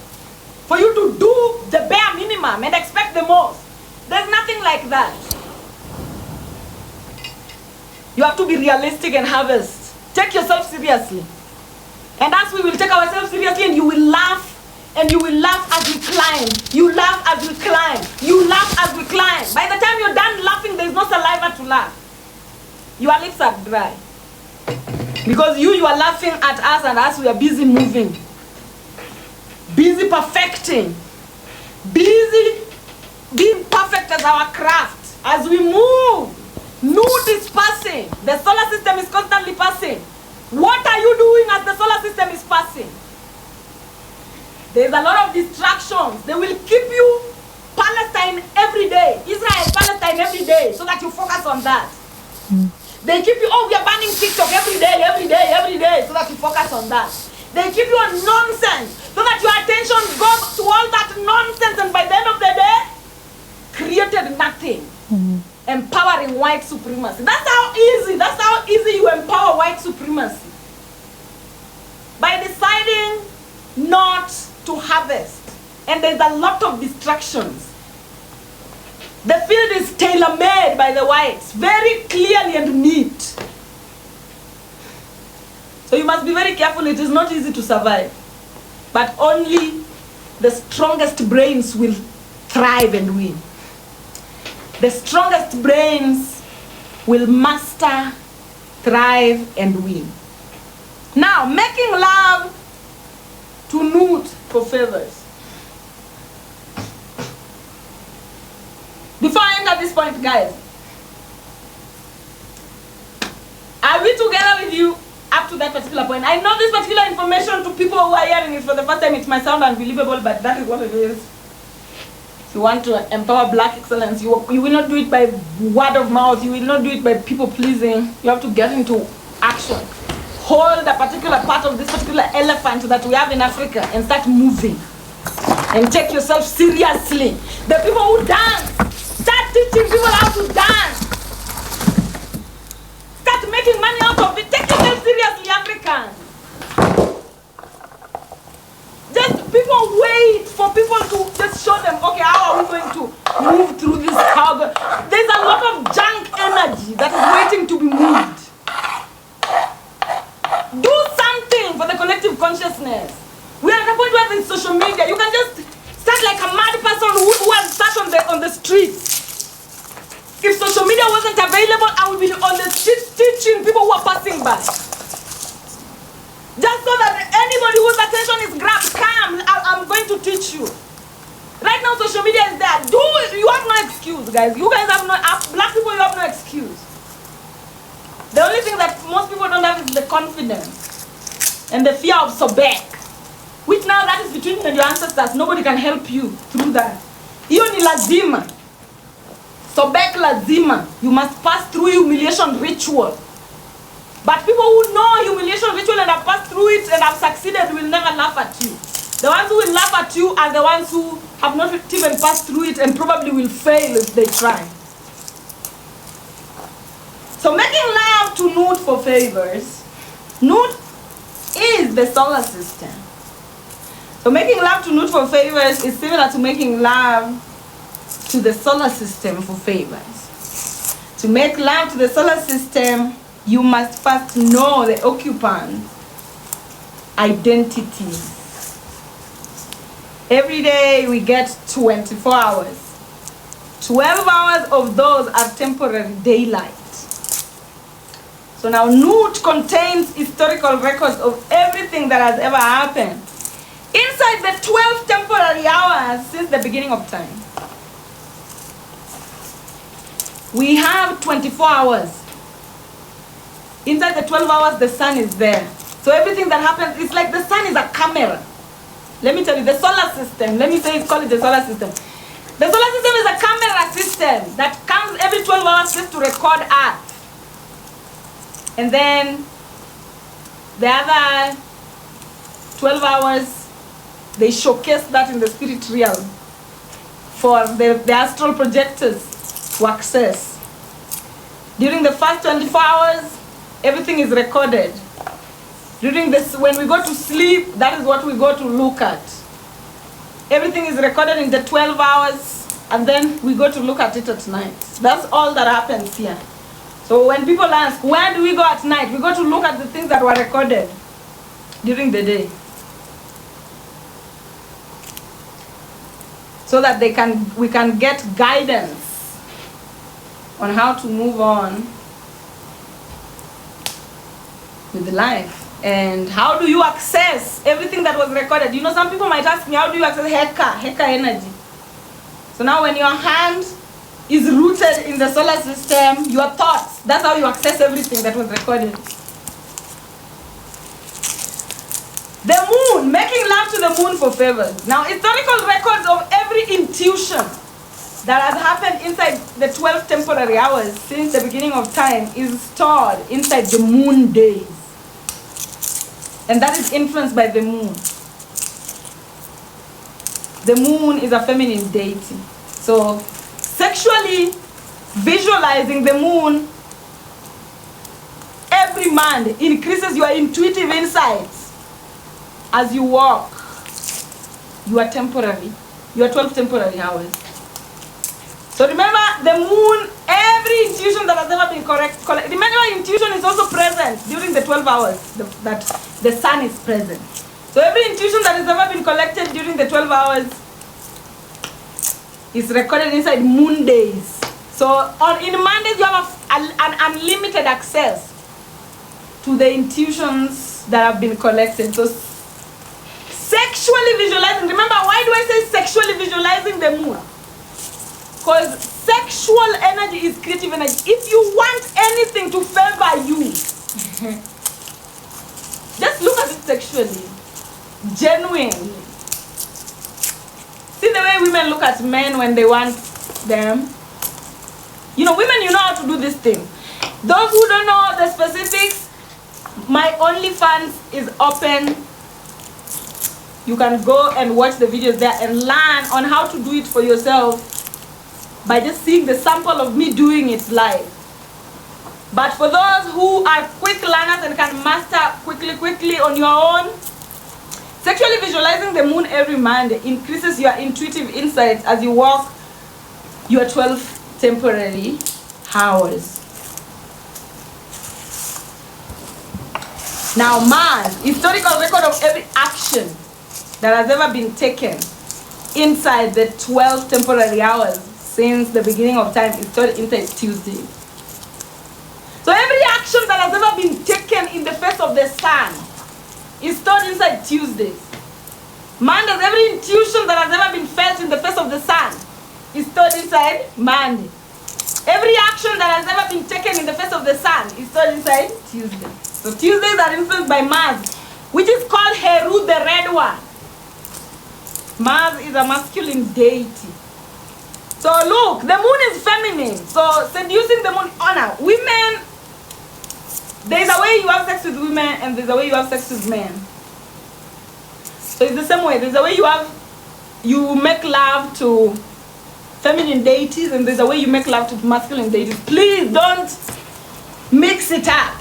for you to do the bare minimum and expect the most. There's nothing like that. You have to be realistic and harvest. Take yourself seriously. And as we will take ourselves seriously, and you will laugh, and you will laugh as we climb. You laugh as we climb. You laugh as we climb. By the time you're done laughing, there's no saliva to laugh. Your lips are dry. Because you are laughing at us, and us, we are busy moving. Busy perfecting. Busy being perfect as our craft. As we move, mood is passing. The solar system is constantly passing. What are you doing as the solar system is passing? There's a lot of distractions. They will keep you Palestine every day. Israel, Palestine every day, so that you focus on that. They keep you, we are banning TikTok every day, so that you focus on that. They give you a nonsense so that your attention goes to all that nonsense, and by the end of the day, created nothing. Empowering white supremacy. That's how easy you empower white supremacy. By deciding not to harvest. And there's a lot of distractions. The field is tailor-made by the whites, very clearly and neat. So you must be very careful. It is not easy to survive. But only the strongest brains will thrive and win. The strongest brains will master, thrive, and win. Now, making love to Nut for favors. Before I enter this point, guys, are we together with you up to that particular point? I know this particular information to people who are hearing it for the first time. It might sound unbelievable, but that is what it is. If you want to empower black excellence, you will not do it by word of mouth. You will not do it by people pleasing. You have to get into action. Hold a particular part of this particular elephant that we have in Africa and start moving. And take yourself seriously. The people who dance, start teaching people how to dance. Start making money out of it. Take yourself seriously, Africans. Just people wait for people to just show them, okay, how are we going to move through this cargo? There's a lot of junk energy that is waiting to be moved. Do something for the collective consciousness. We are at a point where in social media, you can just start like a mad person who has sat on the streets. If social media wasn't available, I would be on the streets teaching people who are passing by. Just so that anybody whose attention is grabbed, come, I'm going to teach you. Right now, social media is there. You have no excuse, guys. You guys have no, black people, you have no excuse. The only thing that most people don't have is the confidence and the fear of Sobek. Which now that is between you and your ancestors. Nobody can help you through that. Hiyo ni lazima. Sobek lazima. You must pass through humiliation ritual. But people who know humiliation ritual and have passed through it and have succeeded will never laugh at you. The ones who will laugh at you are the ones who have not even passed through it and probably will fail if they try. So making love to Nut for favors. Nut is the solar system. So making love to Nut for favors is similar to making love to the solar system for favors. To make love to the solar system, you must first know the occupant's identities. Every day we get 24 hours. 12 hours of those are temporary daylight. So now Nut contains historical records of everything that has ever happened. Inside the 12 temporary hours since the beginning of time, we have 24 hours. Inside the 12 hours, the sun is there. So everything that happens, it's like the sun is a camera. Let me tell you, the solar system, call it the solar system. The solar system is a camera system that comes every 12 hours just to record Earth. And then the other 12 hours, they showcase that in the spirit realm for the astral projectors to access. During the first 24 hours, everything is recorded. During this, when we go to sleep, that is what we go to look at. Everything is recorded in the 12 hours, and then we go to look at it at night. That's all that happens here. So when people ask, where do we go at night? We go to look at the things that were recorded during the day. So that we can get guidance on how to move on with life. And how do you access everything that was recorded? You know, some people might ask me, how do you access Heka energy? So now when your hand is rooted in the solar system, your thoughts, that's how you access everything that was recorded. The moon, making love to the moon for favors. Now, historical records of every intuition that has happened inside the 12 temporary hours since the beginning of time is stored inside the moon days. and that is influenced by the moon. The moon is a feminine deity. So sexually visualizing the moon every month increases your intuitive insights as you walk your 12 temporary hours. So remember, the moon, every intuition that has ever been correct. Remember, intuition is also present during the 12 hours that the sun is present. So every intuition that has ever been collected during the 12 hours is recorded inside moon days. So in Mondays, you have an unlimited access to the intuitions that have been collected. So sexually visualizing, remember, why do I say sexually visualizing the moon? Because sexual energy is creative energy. If you want anything to favor you, just look at it sexually, genuinely. See the way women look at men when they want them. You know, women, you know how to do this thing. Those who don't know the specifics, my OnlyFans is open. You can go and watch the videos there and learn on how to do it for yourself by just seeing the sample of me doing it live. But for those who are quick learners and can master quickly on your own, sexually visualizing the moon every Monday increases your intuitive insights as you walk your 12 temporary hours. Now, Mars, historical record of every action that has ever been taken inside the 12 temporary hours since the beginning of time is stored inside Tuesday. So every action that has ever been taken in the face of the sun is stored inside Tuesdays. Mondays, every intuition that has ever been felt in the face of the sun is stored inside Monday. Every action that has ever been taken in the face of the sun is stored inside Tuesday. So Tuesdays are influenced by Mars, which is called Heru, the red one. Mars is a masculine deity. So look, the moon is feminine. So seducing the moon, honor. Women, there's a way you have sex with women and there's a way you have sex with men. So it's the same way. There's a way you make love to feminine deities and there's a way you make love to masculine deities. Please don't mix it up.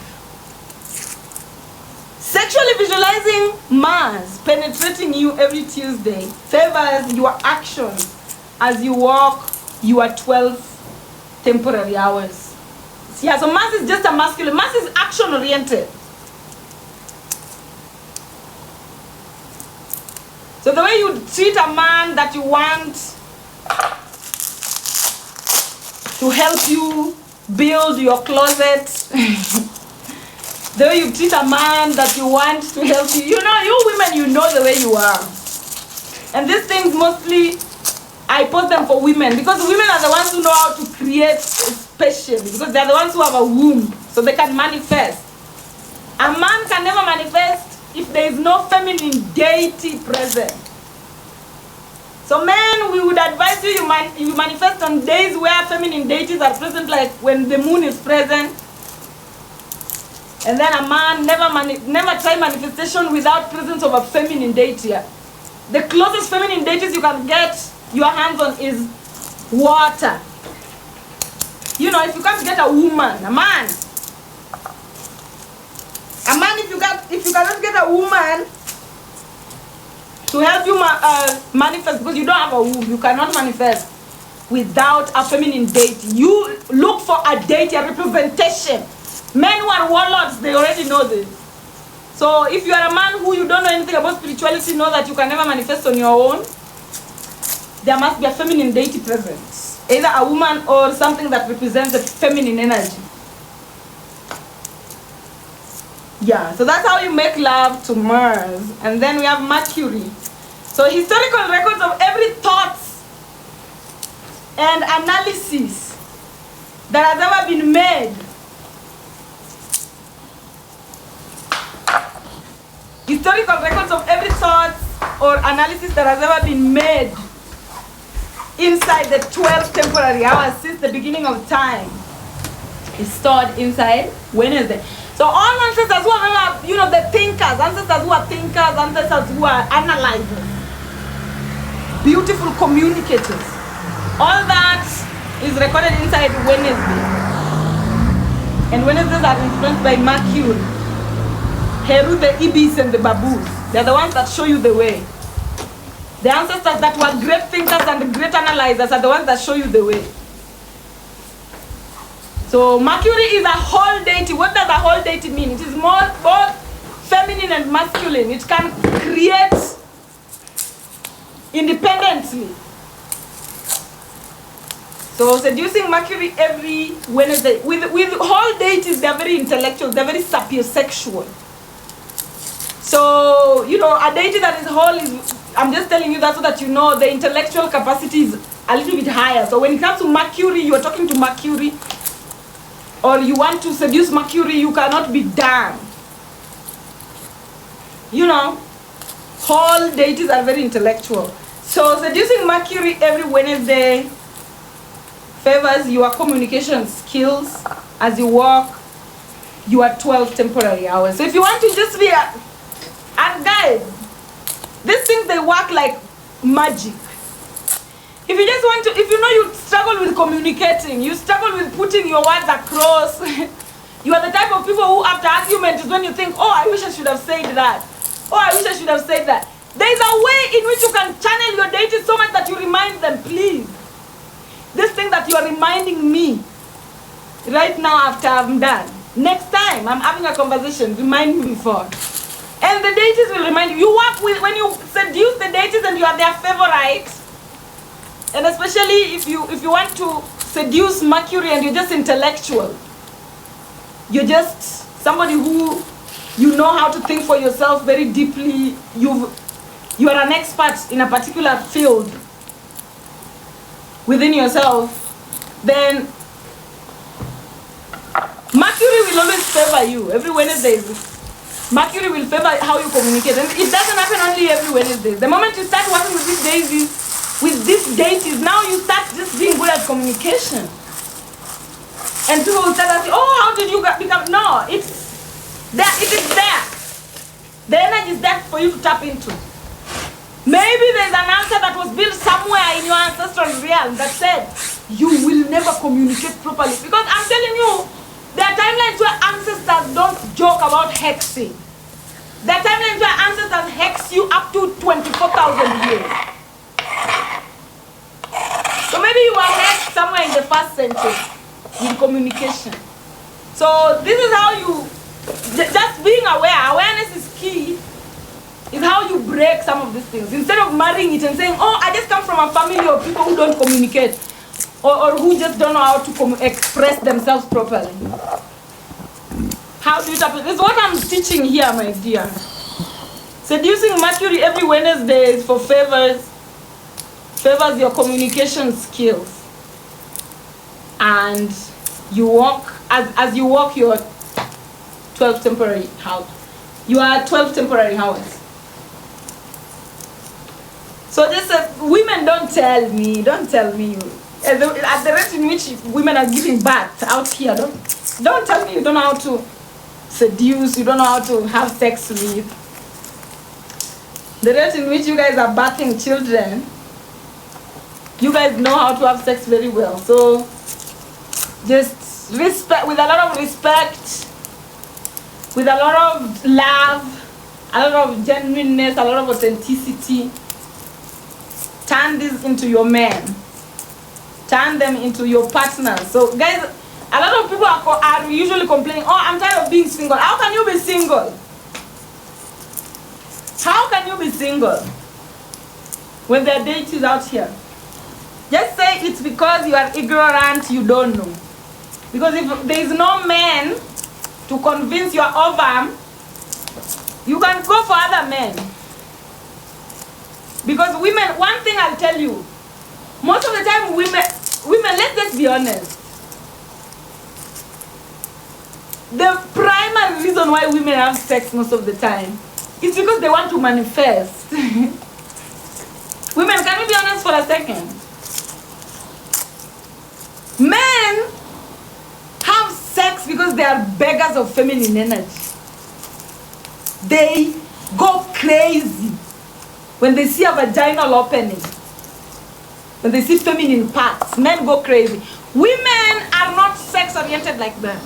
Sexually visualizing Mars penetrating you every Tuesday favors your actions as you walk your 12 temporary hours. Yeah, so Mars is just a masculine. Mars is action oriented. So the way you treat a man that you want to help you build your closet, the way you treat a man that you want to help you, you know, you women, you know the way you are. And these things mostly, I post them for women because women are the ones who know how to create especially because they're the ones who have a womb, so they can manifest. A man can never manifest if there is no feminine deity present. So men, we would advise you, you manifest on days where feminine deities are present, like when the moon is present. And then a man never try manifestation without presence of a feminine deity. The closest feminine deities you can get your hands on is water. You know, if you can't get a woman, a man, if you cannot get a woman to help you manifest, because you don't have a womb, you cannot manifest without a feminine deity. You look for a deity, a representation. Men who are warlords, they already know this. So if you are a man who you don't know anything about spirituality, know that you can never manifest on your own. There must be a feminine deity present. Either a woman or something that represents the feminine energy. Yeah, so that's how you make love to Mars. And then we have Mercury. So historical records of every thought and analysis that has ever been made. Historical records of every thought or analysis that has ever been made inside the 12 temporary hours since the beginning of time is stored inside Wednesday. So all ancestors who are, you know, the thinkers, ancestors who are thinkers, ancestors who are analyzers, beautiful communicators, all that is recorded inside Wednesday. And Wednesdays are influenced by Mercury, Heru, the Ibis, and the Babus. They're the ones that show you the way. The ancestors that were great thinkers and great analyzers are the ones that show you the way. So Mercury is a whole deity. What does a whole deity mean? It is more both feminine and masculine. It can create independently. So seducing Mercury every Wednesday. With whole deities, they're very intellectual, they're very sapiosexual. So, you know, a deity that is whole is, I'm just telling you that so that you know the intellectual capacity is a little bit higher. So when it comes to Mercury, you are talking to Mercury, or you want to seduce Mercury, you cannot be done. You know, whole deities are very intellectual. So seducing Mercury every Wednesday favors your communication skills as you work your 12 temporary hours. So if you want to just be a guide, these things, they work like magic. If you just want to, if you know you struggle with communicating, you struggle with putting your words across, you are the type of people who after argument is when you think, oh, I wish I should have said that. Oh, I wish I should have said that. There is a way in which you can channel your deity so much that you remind them, please. This thing that you are reminding me right now after I'm done. Next time I'm having a conversation, remind me before. And the deities will remind you. You work with, when you seduce the deities and you are their favorite, and especially if you want to seduce Mercury and you're just intellectual, you're just somebody who you know how to think for yourself very deeply, you are an expert in a particular field within yourself, then Mercury will always favor you. Every Wednesday, Mercury will favor how you communicate. And it doesn't happen only every Wednesday. The moment you start working with these deities, now you start just being good at communication. And people will start asking, oh, how did you become? No, it's there. It is there. The energy is there for you to tap into. Maybe there's an answer that was built somewhere in your ancestral realm that said, you will never communicate properly. Because I'm telling you, there are timelines where ancestors don't joke about hexing. There are timelines where ancestors hex you up to 24,000 years. So maybe you were hexed somewhere in the 1st century in communication. So this is how you, just being aware, awareness is key, is how you break some of these things. Instead of marrying it and saying, oh, I just come from a family of people who don't communicate, or who just don't know how to express themselves properly. How do you tap it? This is what I'm teaching here, my dear. Seducing Mercury every Wednesday is for favors your communication skills. And you walk, as you walk your 12 temporary hours. You are 12 temporary hours. So just women don't tell me at the rate in which women are giving birth out here, don't tell me you don't know how to seduce, you don't know how to have sex with. The rate in which you guys are birthing children, you guys know how to have sex very well. So just respect, with a lot of respect, with a lot of love, a lot of genuineness, a lot of authenticity, turn this into your men. Turn them into your partners. So guys, a lot of people are usually complaining, oh, I'm tired of being single. How can you be single? How can you be single when there are deities out here? Just say it's because you are ignorant, you don't know. Because if there is no man to convince your ovum, you can go for other men. Because women, one thing I'll tell you, most of the time women, let's just be honest. The primary reason why women have sex most of the time is because they want to manifest. Women, can we be honest for a second? Men have sex because they are beggars of feminine energy. They go crazy when they see a vaginal opening. When they see feminine parts, men go crazy. Women are not sex-oriented like that.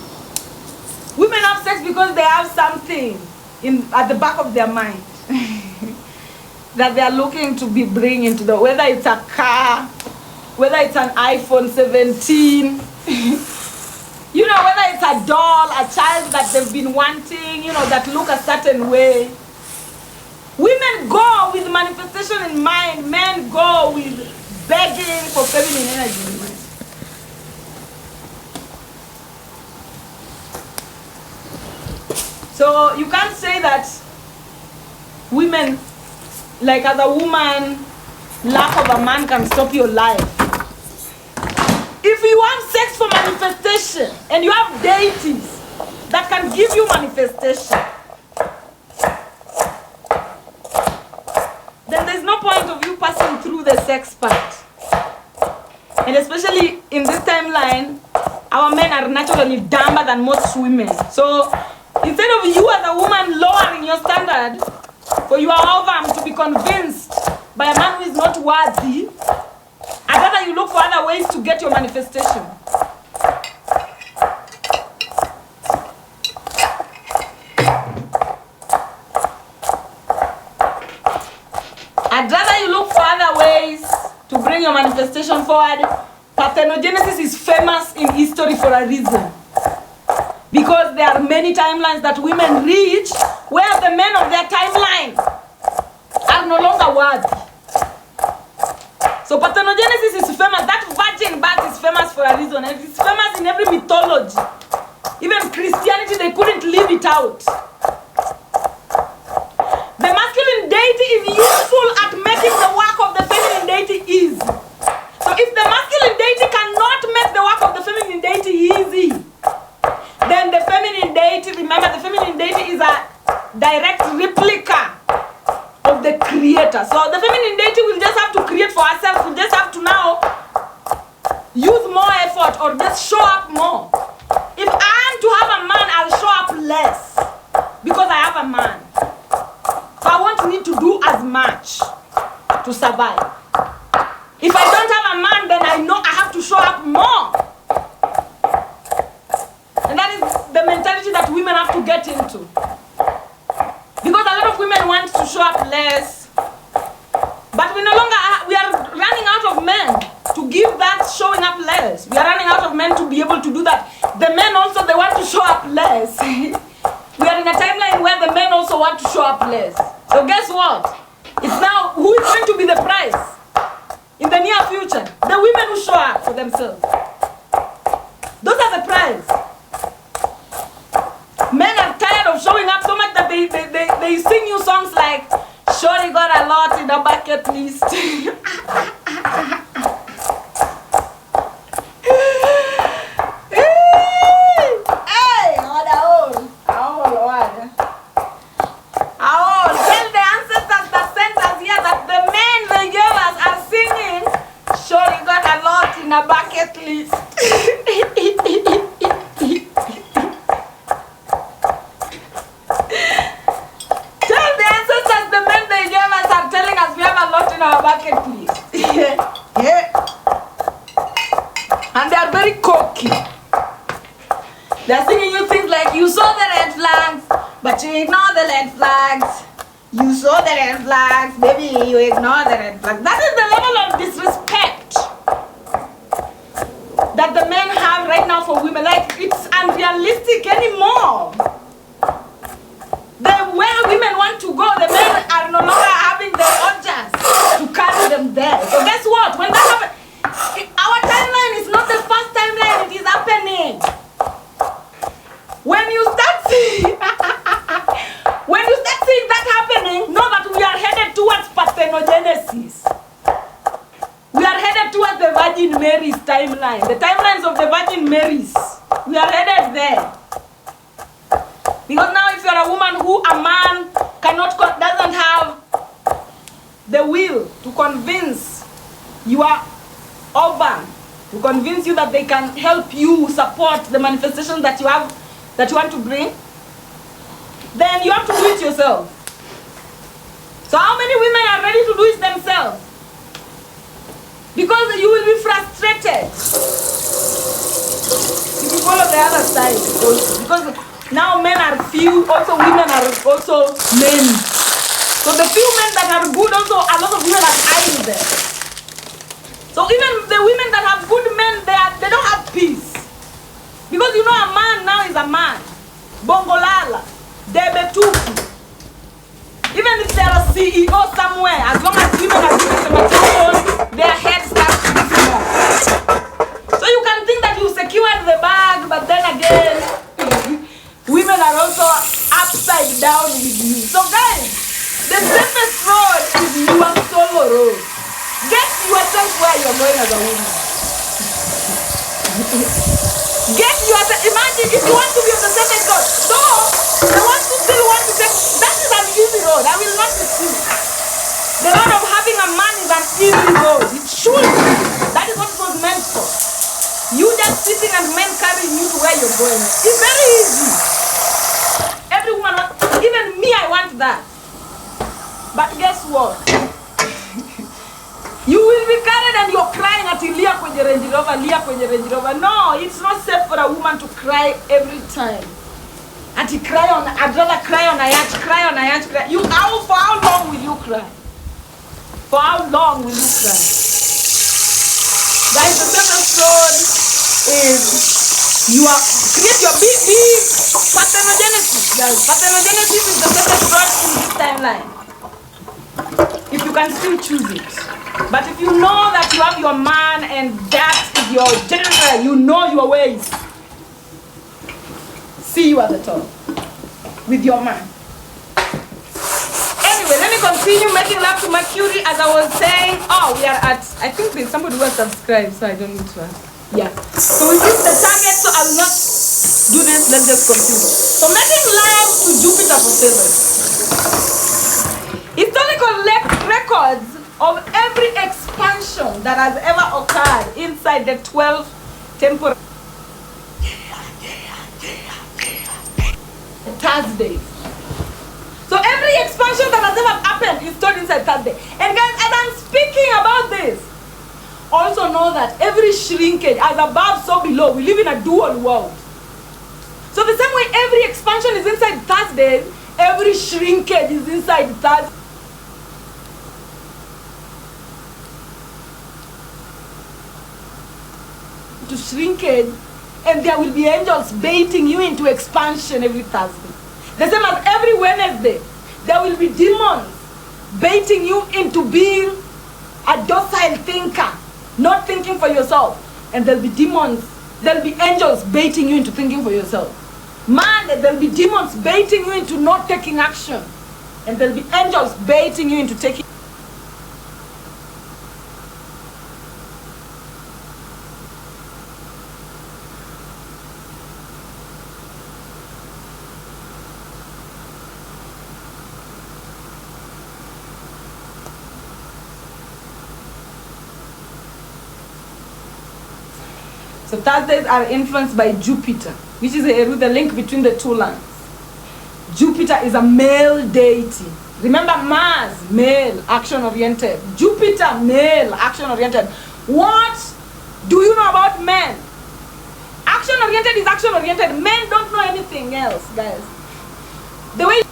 Women have sex because they have something at the back of their mind that they are looking to be bringing to the, whether it's a car, whether it's an iPhone 17, you know, whether it's a doll, a child that they've been wanting, you know, that look a certain way. Women go with manifestation in mind. Men go with begging for feminine energy. So you can't say that women, like as a woman, lack of a man can stop your life. If you want sex for manifestation and you have deities that can give you manifestation, then there's no point of you passing through the sex part. And especially in this timeline, our men are naturally dumber than most women. So instead of you as a woman lowering your standard for your ovum to be convinced by a man who is not worthy, I'd rather you look for other ways to get your manifestation. I'd rather you look for other ways to bring your manifestation forward. Parthenogenesis is famous in history for a reason. Because there are many timelines that women reach where the men of their timeline are no longer worthy. So parthenogenesis is famous. That virgin birth is famous for a reason. And it's famous in every mythology. Even Christianity, they couldn't leave it out. The masculine deity is useful at making the work of the feminine deity easy. So if the masculine deity cannot make the work of the feminine deity easy, then the feminine deity, remember the feminine deity is a direct replica of the creator. So the feminine deity will just have to create for herself. We'll just have to now use more effort or just show up more. If I am to have a man, I'll show up less because I have a man. So I won't need to do as much to survive. If I don't have a man, then I know I have to show up more. And that is the mentality that women have to get into. Because a lot of women want to show up less, but we no longer we are running out of men to give that showing up less. We are running out of men to be able to do that. The men also, they want to show up less. We are in a timeline where the men also want to show up less. So guess what? It's now who is going to be the prize in the near future? The women who show up for themselves. Those are the prize. Men are tired of showing up so much that they sing you songs like, "Shorty got a lot in the bucket list." Hey, tell the ancestors that sent us here that the men they gave us are singing, "Shorty got a lot in a bucket list." Our bucket list. Yeah. And they are very cocky. They are singing you things like, "You saw the red flags, but you ignore the red flags. You saw the red flags, baby, you ignore the red flags." That is the level of disrespect that the men have right now for women. Like, it's unrealistic anymore. Where women want to go, the men are no longer having the urges to carry them there. So guess what? When that happens, our timeline is not the first timeline, it is happening. When you start seeing that happening, know that we are headed towards parthenogenesis. We are headed towards the Virgin Mary's timeline. The timelines of the Virgin Marys. We are headed there. Because now if you are a woman who a man doesn't have the will to convince your ovum who convince you that they can help you support the manifestations that you have, that you want to bring, then you have to do it yourself. So how many women are ready to do it themselves? Because you will be frustrated if you follow the other side. Because now men are few, also women are also men. So the few men that are good, also a lot of women are eyeing them. So even the women that have good men, they don't have peace. Because you know a man now is a man. Bongolala, Debetuki. Even if they're a CEO somewhere, as long as women are giving them a table, their head starts looking up. So you can think that you secured the bag, but then again, women are also upside down with you. So guys, the safest road is your solo road. Get yourself where you're going as a woman. Get yourself, imagine if you want to be on the safest road. Though, the ones who still want to take, that is an easy road. I will not deceive. The road of having a man is an easy road. It should be. That is what it was meant for. You just sitting and men carrying you to where you're going. It's very easy. Every woman, even me, I want that. But guess what? You will be carried and you're crying until Lia kwenye Range Rover, Lia kwenye Range Rover. No, it's not safe for a woman to cry every time. And to cry on, I'd rather cry on a yacht, cry on a yacht, cry. For how long will you cry? For how long will you cry? Guys, the safest road is you are create your big parthenogenesis, guys. Parthenogenesis is the safest road in this timeline. If you can still choose it. But if you know that you have your man and that is your gender, you know your ways. See you at the top with your man. Anyway, let me continue making love to Mercury. As I was saying, we are at, I think there's somebody who has subscribed, so I don't need to ask. Yeah. So we reached the target, so I will not do this. Let's just continue. So making love to Jupiter for sailors. Historical records of every expansion that has ever occurred inside the 12 temporal Thursdays. So every expansion that has ever happened is stored inside Thursday. And guys, as I'm speaking about this, also know that every shrinkage, as above, so below, we live in a dual world. So the same way every expansion is inside Thursdays, every shrinkage is inside Thursday. To shrinkage, and there will be angels baiting you into expansion every Thursday. The same as every Wednesday, there will be demons baiting you into being a docile thinker, not thinking for yourself. And there'll be demons, there'll be angels baiting you into thinking for yourself. Man, there'll be demons baiting you into not taking action. And there'll be angels baiting you into taking. So Thursdays are influenced by Jupiter, which is the link between the two lines. Jupiter is a male deity. Remember Mars, male, action-oriented. Jupiter, male, action-oriented. What do you know about men? Action-oriented is action-oriented. Men don't know anything else, guys. The way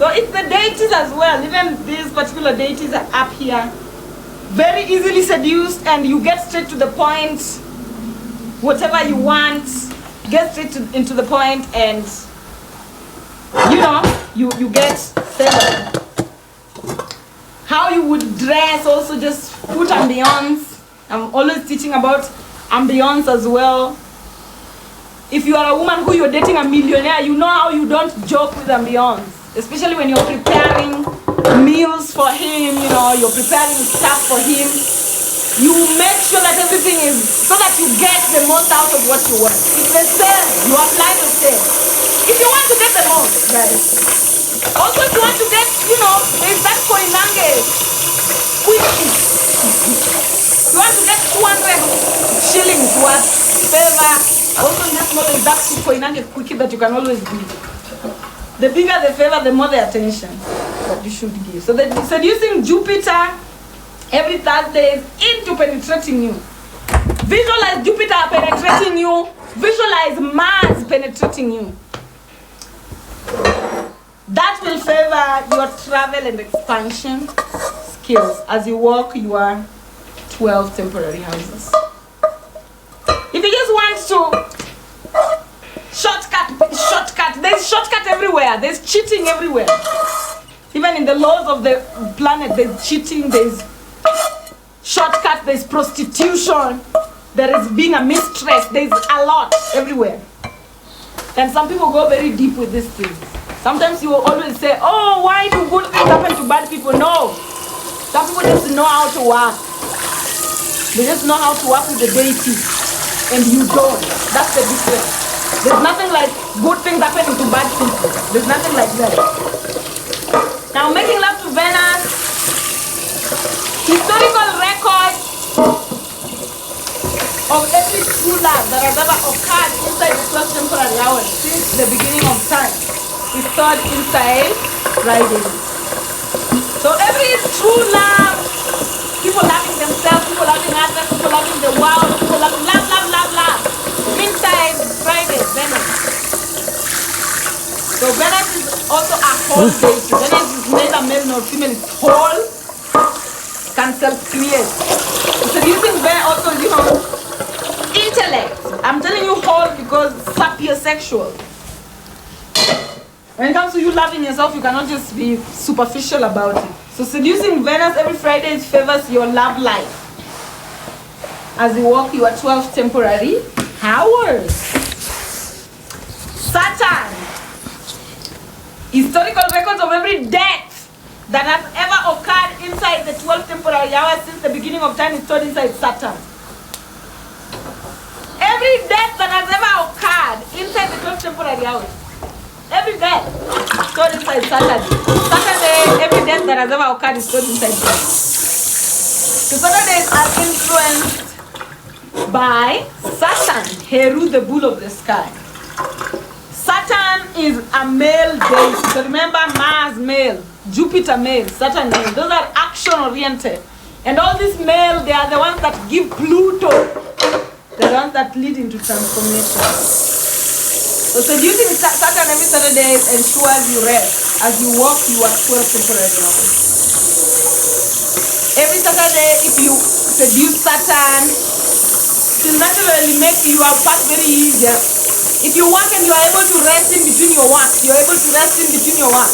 so it's the deities as well. Even these particular deities are up here. Very easily seduced, and you get straight to the point. Whatever you want, get straight into the point, and you know, you get settled. How you would dress, also just put ambiance. I'm always teaching about ambiance as well. If you are a woman who you're dating a millionaire, you know how you don't joke with ambiance. Especially when you're preparing meals for him, you know, you're preparing stuff for him. You make sure that everything is, so that you get the most out of what you want. It's the same, you apply the same. If you want to get the most, guys. Also, if you want to get, you know, there's that Koinange quickie. You want to get 200 shillings worth favor. Also, just know there's that Koinange quickie that you can always give. The bigger the favor, the more the attention that you should give. So the seducing Jupiter every Thursday is into penetrating you. Visualize Jupiter penetrating you. Visualize Mars penetrating you. That will favor your travel and expansion skills as you walk your 12 temporary houses. If you just want to shortcut, there's shortcut everywhere. There's cheating everywhere. Even in the laws of the planet, there's cheating, there's shortcut, there's prostitution, there is being a mistress, there's a lot everywhere. And some people go very deep with these things. Sometimes you will always say, oh, why do good things happen to bad people? No. Some people just know how to work. They just know how to work with the deity. And you don't. That's the difference. There's nothing like good things happening to bad people. There's nothing like that. Now, making love to Venus, historical record of every true love that has ever occurred inside the 12 temporary hours since the beginning of time is stored inside Friday. So every true love, people loving themselves, people loving others, people loving the world, people loving love, inside Friday, Venus. So Venus is also a whole deity. Venus is neither male nor female, it's whole, can self-create. So using Venus also, you know, intellect. I'm telling you whole because sapiosexual. When it comes to you loving yourself, you cannot just be superficial about it. So seducing Venus every Friday favors your love life as you walk your 12 temporary hours. Saturn, historical records of every death that has ever occurred inside the 12 temporary hours since the beginning of time is stored inside Saturn. Every death that has ever occurred inside the 12 temporary hours. Every death is stored inside Saturday. Saturday, every death that has ever occurred is stored inside Saturday. So Saturdays are influenced by Saturn, Heru, the bull of the sky. Saturn is a male deity. So remember, Mars male, Jupiter male, Saturn male. Those are action-oriented. And all these male, they are the ones that give Pluto. They're the ones that lead into transformation. So seducing Saturn every Saturday ensures you rest as you walk your 12 temporary hours. Every Saturday, if you seduce Saturn, it will naturally make your path very easier. If you work and you are able to rest in between your work, you're able to rest in between your work.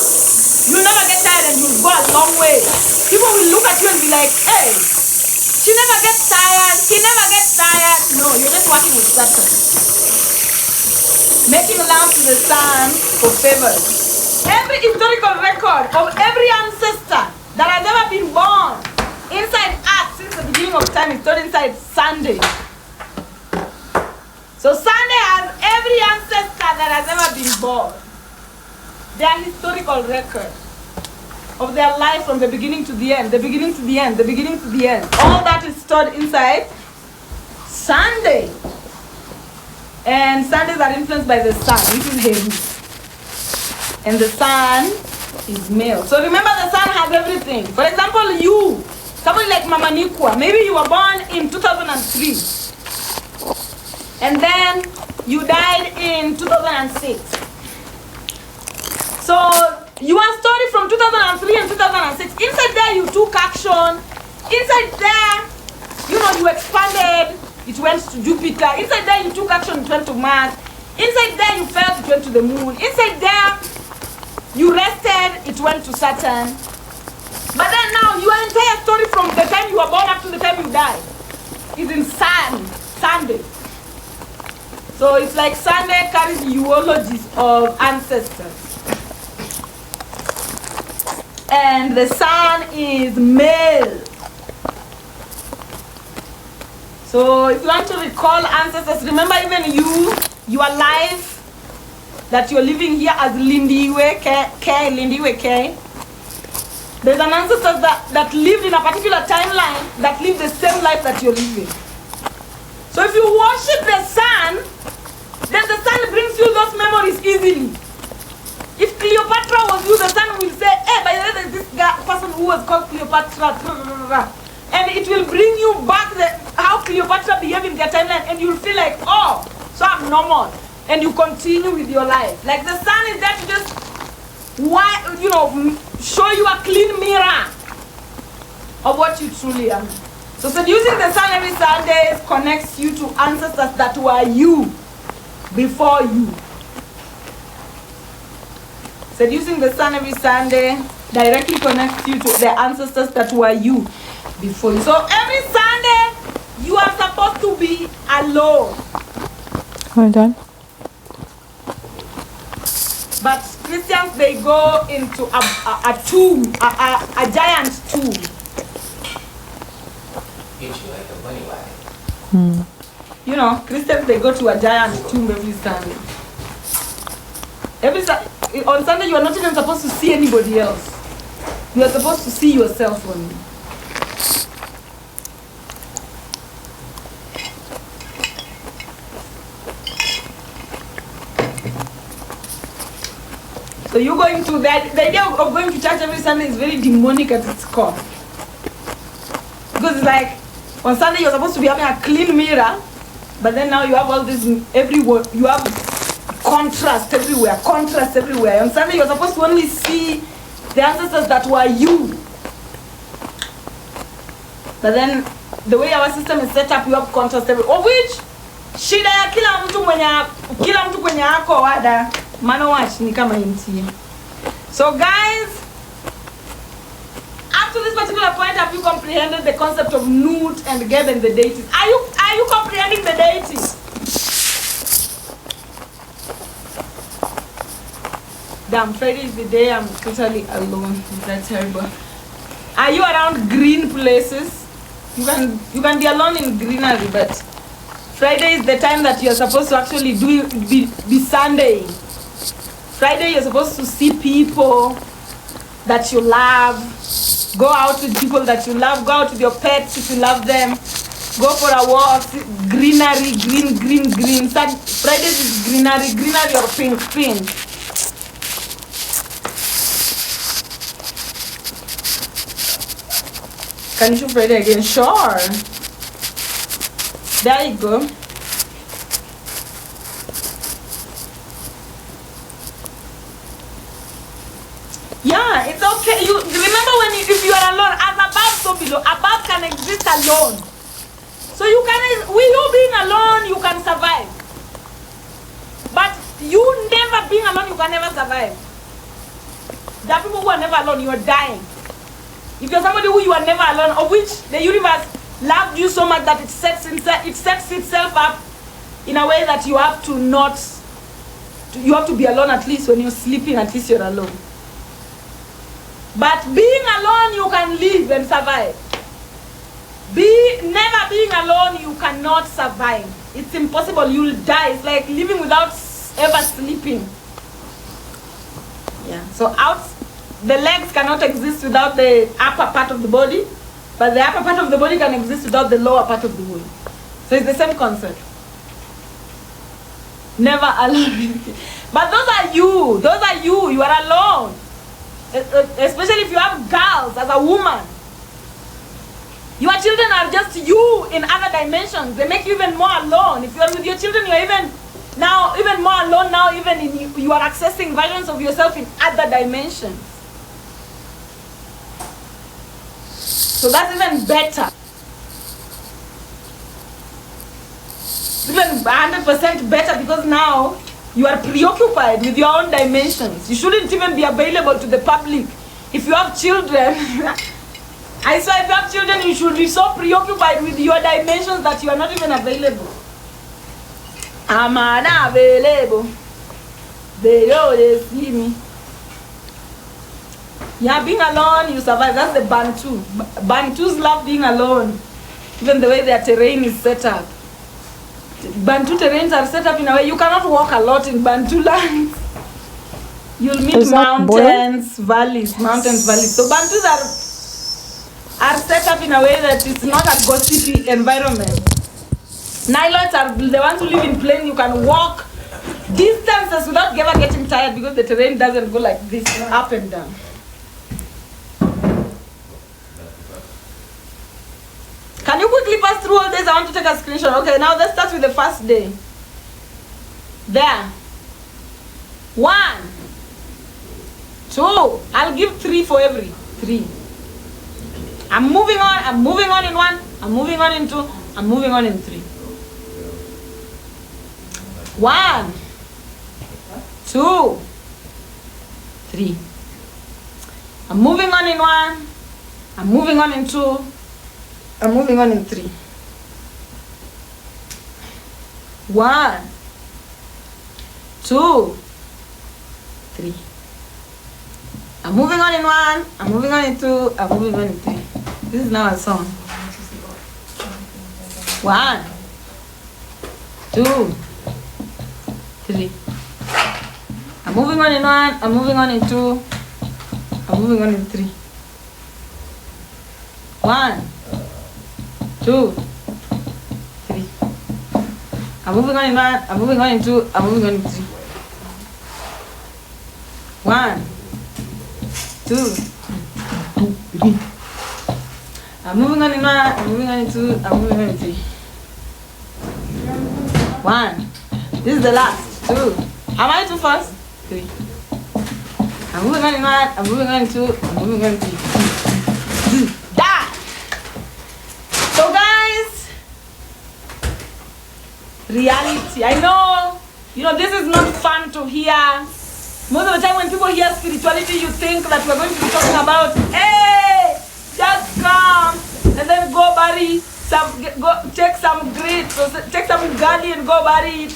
You'll never get tired and you'll go a long way. People will look at you and be like, hey, she never gets tired, he never gets tired. No, you're just working with Saturn. Making love to the sun for favors. Every historical record of every ancestor that has ever been born inside Earth since the beginning of time is stored inside Sunday. So Sunday has every ancestor that has ever been born. Their historical record of their life from the beginning to the end, the beginning to the end, the beginning to the end. All that is stored inside Sunday. And Sundays are influenced by the sun, which is Heru. And the sun is male. So remember, the sun has everything. For example, you, somebody like Mama Nikwa, maybe you were born in 2003. And then you died in 2006. So your story from 2003 and 2006, inside there you took action. Inside there, you know, you expanded, it went to Jupiter. Inside there you took action, it went to Mars. Inside there you felt, it went to the moon. Inside there you rested, it went to Saturn. But then now your entire story from the time you were born up to the time you died is in Sunday. So it's like Sunday carries the eulogies of ancestors. And the sun is male. So if you want to recall ancestors, remember even your life that you're living here as Lindiwe K. There's an ancestor that lived in a particular timeline that lived the same life that you're living. So if you worship the sun, then the sun brings you those memories easily. If Cleopatra was you, the sun will say, hey, by the way, there's this person who was called Cleopatra. And it will bring you back how Cleopatra behaved in their timeline, and you'll feel like, oh, so I'm normal. And you continue with your life. Like the sun is there to just, show you a clean mirror of what you truly are. So seducing the sun every Sunday connects you to ancestors that were you before you. Seducing the sun every Sunday directly connects you to the ancestors that were you before you. So every Sunday, you are supposed to be alone. Hold on. But Christians, they go into a tomb, a giant tomb. You know, Christians, they go to a giant tomb every Sunday. On Sunday, you are not even supposed to see anybody else. You are supposed to see yourself only. So you're going to the idea of going to church every Sunday is very demonic at its core. Because it's like on Sunday you're supposed to be having a clean mirror, but then now you have all this everywhere. You have contrast everywhere. On Sunday you're supposed to only see the ancestors that were you. But then the way our system is set up, you have contrast everywhere. Of which shida ya kila mtu kwenye ako wada mano watch ni kama inti. So guys, up to this particular point, have you comprehended the concept of Nut and Geb and the deities? Are you comprehending the deities? Damn, Friday is the day I'm totally alone. Is that terrible? Are you around green places? You can be alone in greenery, but Friday is the time that you're supposed to actually be Sunday. Friday you're supposed to see people that you love. Go out with people that you love. Go out with your pets if you love them. Go for a walk. Greenery, green. Fridays is greenery or pink. Can you show Friday again? Sure. There you go. Yeah, it's okay. You remember if you are alone, as above so below. Above can exist alone. So with you being alone, you can survive. But you never being alone, you can never survive. There are people who are never alone, you are dying. If you're somebody who you are never alone, of which the universe loved you so much that it sets itself up in a way that you have to be alone at least when you're sleeping, at least you're alone. But being alone, you can live and survive. Never being alone, you cannot survive. It's impossible, you'll die. It's like living without ever sleeping. Yeah, so the legs cannot exist without the upper part of the body, but the upper part of the body can exist without the lower part of the body. So it's the same concept. Never alone. But those are you, you are alone. Especially if you have girls as a woman. Your children are just you in other dimensions. They make you even more alone. If you are with your children, you're even more alone now, you are accessing versions of yourself in other dimensions. So that's even better. Even 100% better, because now you are preoccupied with your own dimensions. You shouldn't even be available to the public. If you have children, I swear if you have children, you should be so preoccupied with your dimensions that you are not even available. I'm unavailable. They always see me. Yeah, being alone, you survive. That's the Bantu. Bantus love being alone. Even the way their terrain is set up. Bantu terrains are set up in a way you cannot walk a lot in Bantu lands. You'll meet mountains, valleys. So Bantus are set up in a way that it's not a gossipy environment. Nilotes are the ones who live in plain. You can walk distances without ever getting tired because the terrain doesn't go like this, up and down. Can you quickly pass through all this? I want to take a screenshot. Okay, now let's start with the first day. There. 1, 2. I'll give 3 for every 3. I'm moving on in 1. I'm moving on in 2. I'm moving on in 3. 1, 2, 3. I'm moving on in 1. I'm moving on in 2. I'm moving on in 3. 1, 2, 3. I'm moving on in 1. I'm moving on in 2. I'm moving on in 3. This is now a song. 1, 2, 3. I'm moving on in 1. I'm moving on in 2. I'm moving on in 3. 1, 2, 3. I'm moving on in 1. I'm moving on in 2. I'm moving on in 3. 1, 2, 3. I'm moving on in 1. I'm moving on in 2. I'm moving on in 3. 1. This is the last. 2. Am I too fast? 3. I'm moving on in 1. I'm moving on in 2. I'm moving on in 3. That. So guys, reality. I know, this is not fun to hear. Most of the time when people hear spirituality, you think that we're going to be talking about, hey, just come and then go bury take some grits, or take some gali and go bury it.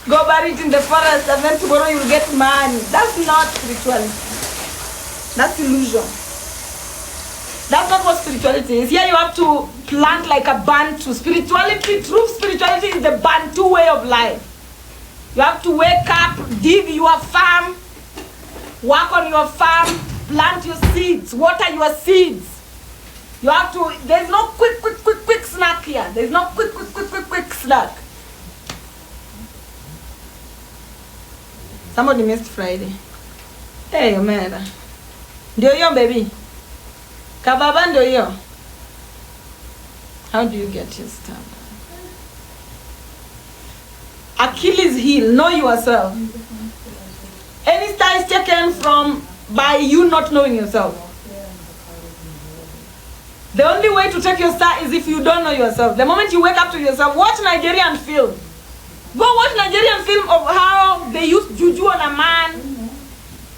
Go bury it in the forest and then tomorrow you'll get money. That's not spirituality. That's illusion. That's not what spirituality is. Here you have to plant like a Bantu. Spirituality, true spirituality is the Bantu way of life. You have to wake up, dig your farm, work on your farm, plant your seeds, water your seeds. You have to, there's no quick snack here. There's no quick snack. Somebody missed Friday. Hey, man. Ndio hiyo baby. Kababa ndio hiyo. How do you get your stuff? Achilles heel, know yourself. Any star is taken from by you not knowing yourself. The only way to take your star is if you don't know yourself. The moment you wake up to yourself, watch Nigerian film. Go watch Nigerian film of how they use juju on a man.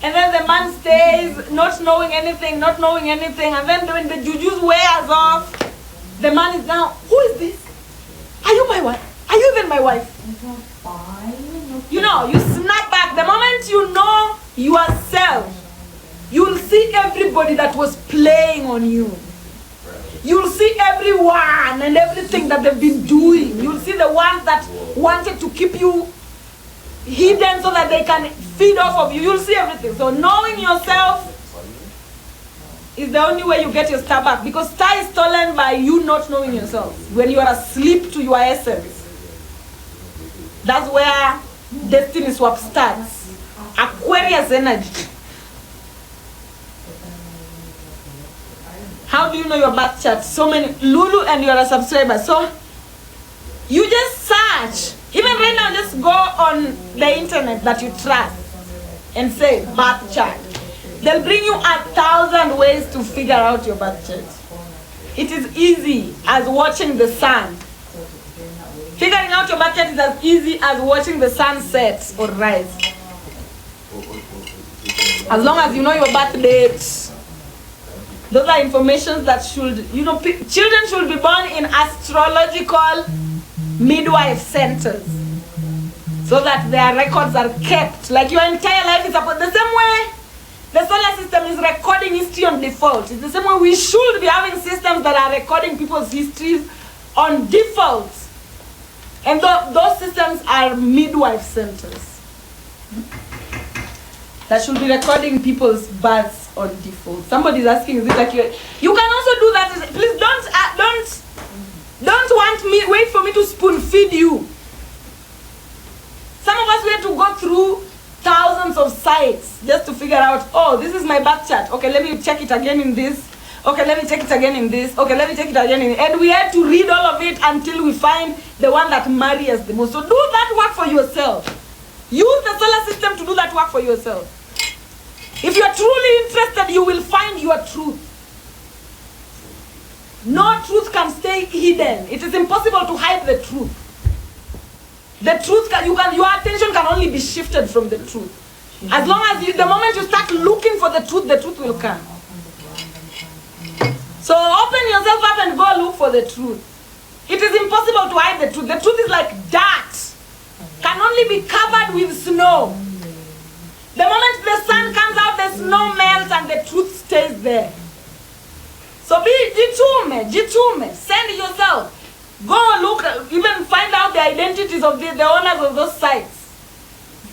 And then the man stays not knowing anything. And then when the juju wears off, the man is now, who is this? Are you my wife? Are you even my wife? You snap back. The moment you know yourself, you'll see everybody that was playing on you. You'll see everyone and everything that they've been doing. You'll see the ones that wanted to keep you hidden so that they can feed off of you. You'll see everything. So knowing yourself is the only way you get your star back. Because star is stolen by you not knowing yourself. When you are asleep to your essence. That's where destiny swap starts. Aquarius energy. How do you know your birth chart? So many, Lulu, and you're a subscriber. So you just search. Even right now, just go on the internet that you trust and say birth chart. They'll bring you 1,000 ways to figure out your birth chart. It is easy as watching the sun. Figuring out your birth chart is as easy as watching the sun set or rise. As long as you know your birth date. Those are informations that should, children should be born in astrological midwife centers, so that their records are kept. Like your entire life is about the same way the solar system is recording history on default. It's the same way we should be having systems that are recording people's histories on default. And those systems are midwife centers that should be recording people's births on default. Somebody's asking, is it like you can also do that? Please don't want me, wait for me to spoon feed you. Some of us, we have to go through thousands of sites just to figure out, oh, this is my birth chart. Okay, let me check it again in this. Okay, let me check it again in this. Okay, let me check it again in. And we had to read all of it until we find the one that marries the most. So do that work for yourself. Use the solar system to do that work for yourself. If you are truly interested, you will find your truth. No truth can stay hidden. It is impossible to hide the truth. The truth your attention can only be shifted from the truth. As long as the moment you start looking for the truth will come. So open yourself up and go look for the truth. It is impossible to hide the truth. The truth is like dirt. Can only be covered with snow. The moment the sun comes out, the snow melts and the truth stays there. So be jitume, send yourself. Go look, even find out the identities of the owners of those sites.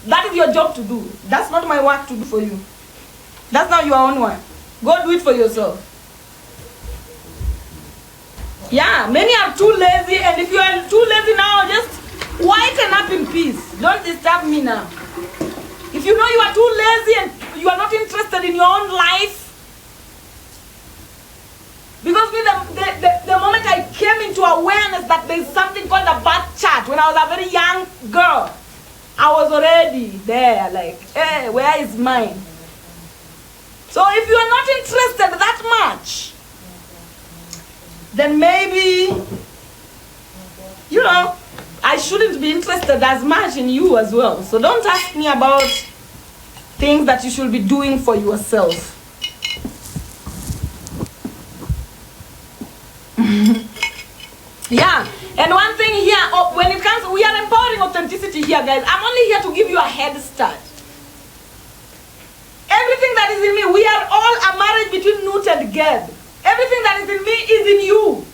That is your job to do. That's not my work to do for you. That's not your own work. Go do it for yourself. Yeah, many are too lazy, and if you are too lazy now, just whiten up in peace. Don't disturb me now. If you know you are too lazy and you are not interested in your own life, because the moment I came into awareness that there is something called a birth chart, when I was a very young girl, I was already there, like, hey, where is mine? So if you are not interested that much, then maybe, I shouldn't be interested as much in you as well. So don't ask me about things that you should be doing for yourself. Yeah, and one thing here, when it comes, we are empowering authenticity here, guys. I'm only here to give you a head start. Everything that is in me, we are all a marriage between Nut and Geb. Everything that is in me is in you.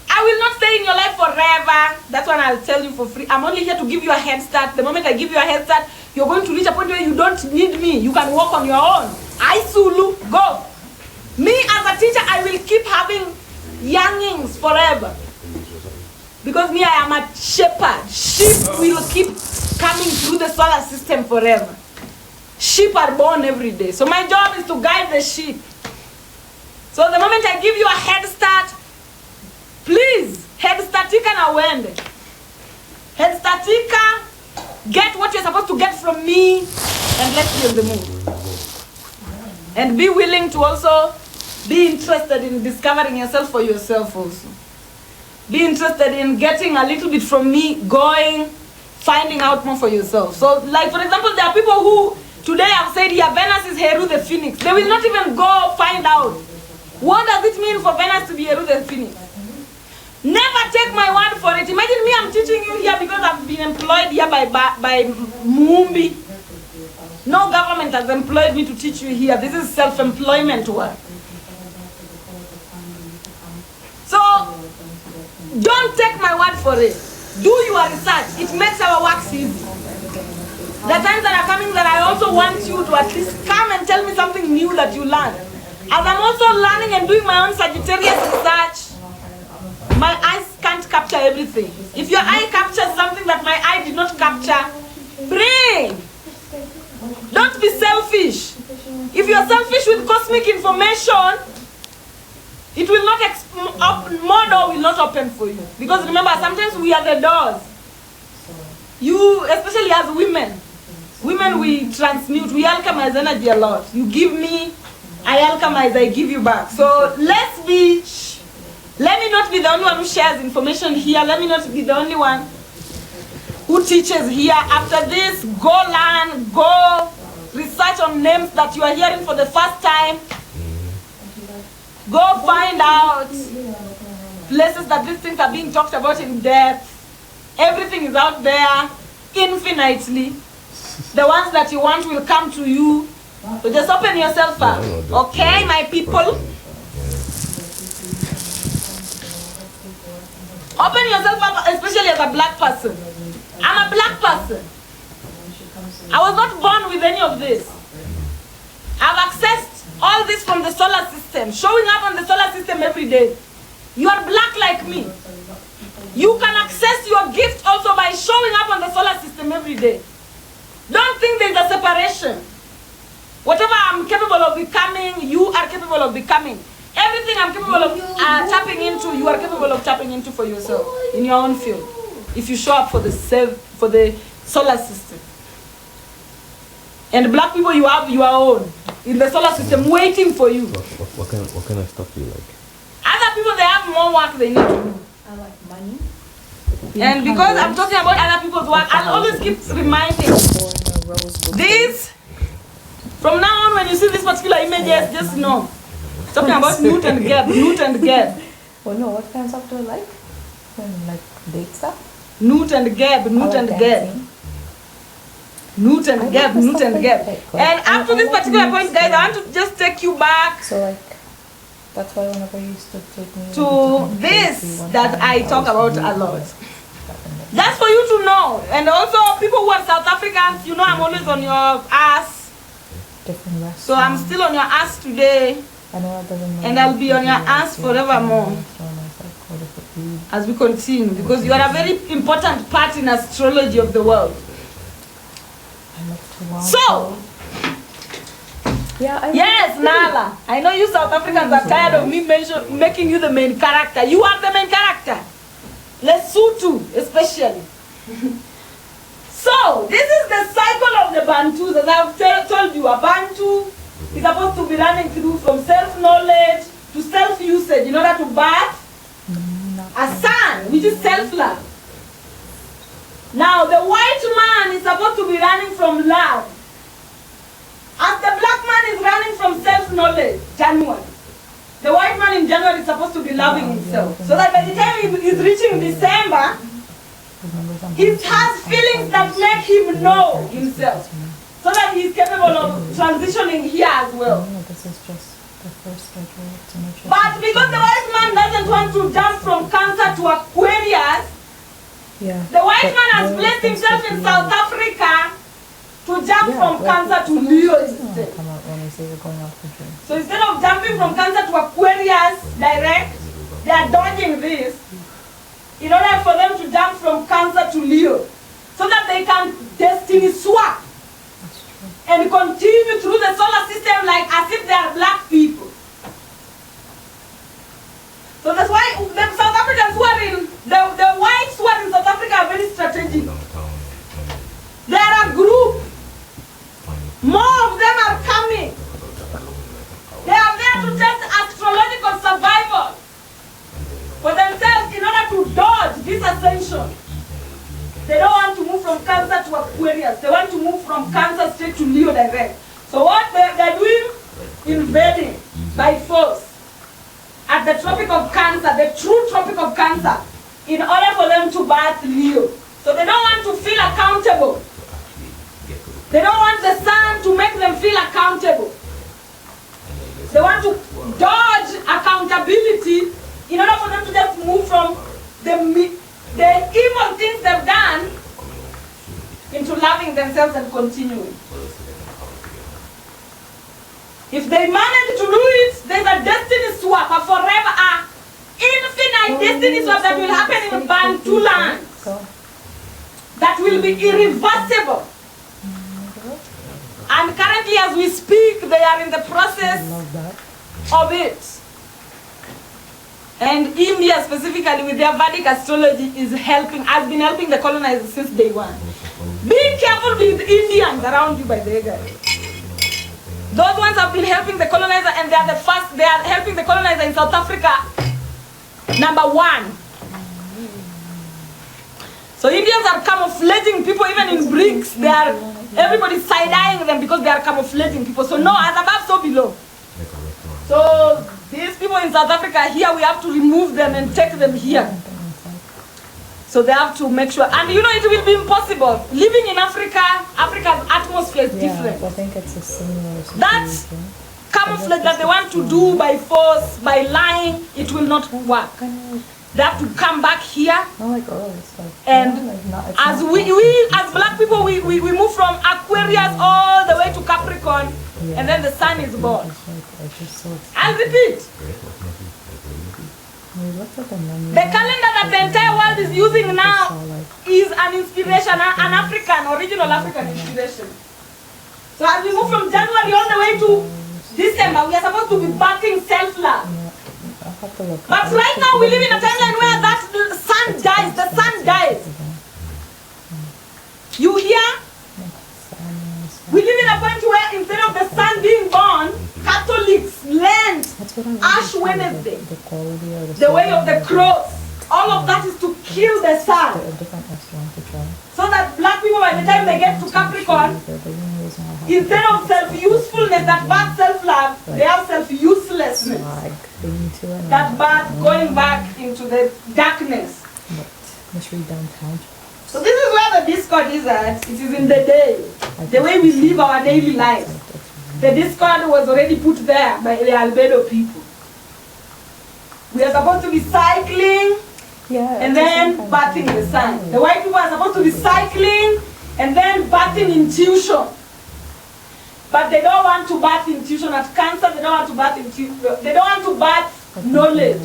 I will not stay in your life forever. That's what I'll tell you for free. I'm only here to give you a head start. The moment I give you a head start, you're going to reach a point where you don't need me. You can walk on your own. I Sulu, go. Me as a teacher, I will keep having youngings forever. Because me, I am a shepherd. Sheep will keep coming through the solar system forever. Sheep are born every day. So my job is to guide the sheep. So the moment I give you a head start, please, head startika na wende. Head startika, get what you're supposed to get from me, and let's be on the move. And be willing to also be interested in discovering yourself for yourself also. Be interested in getting a little bit from me, going, finding out more for yourself. So, like for example, there are people who, today I've said here, Venus is Heru the Phoenix. They will not even go find out. What does it mean for Venus to be Heru the Phoenix? Never take my word for it. Imagine me, I'm teaching you here because I've been employed here by Mumbi. No government has employed me to teach you here. This is self-employment work. So, don't take my word for it. Do your research. It makes our work easy. The times that are coming that I also want you to at least come and tell me something new that you learned. As I'm also learning and doing my own Sagittarius research, my eyes can't capture everything. If your eye captures something that my eye did not capture, bring. Don't be selfish. If you're selfish with cosmic information, it will not, more door will not open for you. Because remember, sometimes we are the doors. You, especially as women, we transmute, we alchemize energy a lot. You give me, I alchemize, I give you back. So let me not be the only one who shares information here. Let me not be the only one who teaches here. After this, go learn, go research on names that you are hearing for the first time. Go find out. places that these things are being talked about in depth. Everything is out there infinitely. The ones that you want will come to you. So just open yourself up. Okay, my people? Open yourself up, especially as a black person. I'm a black person. I was not born with any of this. I've accessed all this from the solar system, showing up on the solar system every day. You are black like me. You can access your gift also by showing up on the solar system every day. Don't think there's a separation. Whatever I'm capable of becoming, you are capable of becoming. Everything I'm capable of tapping into, you are capable of tapping into for yourself in your own field. If you show up for the solar system. And black people, you have your own in the solar system waiting for you. What kind of stuff do you like? Other people, they have more work they need to do. I like money. And because I'm talking about other people's work, I'll always keep reminding this. From now on, when you see these particular images, just know. Talking about Newt and Geb, Newt and Geb. Oh no, what kind of stuff do I like? Like date stuff? Newt and Geb, Newt and Geb. Newt and Geb, Newt and Geb. And up to this particular point, guys, I want to just take you back. So like, that's why whenever you used to take me to this that I talk about a lot. That's for you to know. And also people who are South Africans, you know I'm always on your ass. Different restaurants. So I'm still on your ass today. I know that doesn't mean And I'll be on your ass forevermore as we continue, because you are a very important part in astrology of the world. So, yeah, yes, Nala, I know you South Africans are tired of me making you the main character. You are the main character. Lesotho, especially. So, this is the cycle of the Bantus. As I've told you, a Bantu is supposed to be running through from self-knowledge to self-usage in order to birth a son, which is self-love. Now, the white man is supposed to be running from love. As the black man is running from self-knowledge, January. The white man in January is supposed to be loving himself. So that by the time he is reaching December, he has feelings that make him know himself. So that he is capable of transitioning here as well. This is just the first schedule to make sure. But because the white man doesn't want to jump from Cancer to Aquarius, the white man has placed himself in South Africa to jump from Cancer to Leo instead. So instead of jumping from Cancer to Aquarius direct, they are dodging this in order for them to jump from Cancer to Leo, so that they can destiny swap and continue through the solar system like as if they are black people. So that's why the South Africans who are in, the whites who are in South Africa are very strategic. They are a group. More of them are coming. They are there to test astrological survival for themselves in order to dodge this ascension. They don't want to move from Cancer to Aquarius. They want to move from Cancer straight to Leo direct. So what they're doing? Invading by force at the Tropic of Cancer, the true Tropic of Cancer, in order for them to birth Leo. So they don't want to feel accountable. They don't want the sun to make them feel accountable. They want to dodge accountability in order for them to just move from the evil things they've done into loving themselves and continuing. If they manage to do it, there's a destiny swap, a forever, infinite destiny swap that will happen in Bantu land. That will be irreversible. And currently as we speak, they are in the process of it. And India specifically with their Vedic astrology is helping, has been helping the colonizers since day one. Be careful with Indians around you, by the way, guys. Those ones have been helping the colonizer, and they are the first, they are helping the colonizer in South Africa, #1. So Indians are camouflaging people even in BRICS. They are, everybody's side-eyeing them because they are camouflaging people. So no, as above, so below. So these people, in South Africa, here we have to remove them and take them here. So they have to make sure, and you know it will be impossible. Living in Africa, Africa's atmosphere is different. I think it's a similar situation. That camouflage that they want to do by force, by lying, it will not work. They have to come back here. Not like early stuff. And yeah, like not, as not we as black people, we move from Aquarius all the way to Capricorn, and then the sun is born. It's just so I'll repeat. The calendar that the entire world is using now is an inspiration, an African, original African inspiration. So as we move from January all the way to December, we are supposed to be backing self-love. But right now we live in a timeline where that sun dies, the sun dies. You hear? We live in a point where instead of the sun being born, Catholics learned Ash Wednesday, the way of the cross. All of that is to kill the sun. So that black people, by the time they get to Capricorn, instead of self-usefulness, that bad self-love, they have self-uselessness. That bad going back into the darkness. So this is where the discord is at. It is in the day, the way we live our daily lives. The discord was already put there by the albedo people. We are supposed to be cycling and then bathing the sun. The white people are supposed to be cycling and then bathing intuition. But they don't want to bath intuition. At Cancer, they don't want to bath intuition. They don't want to bath knowledge.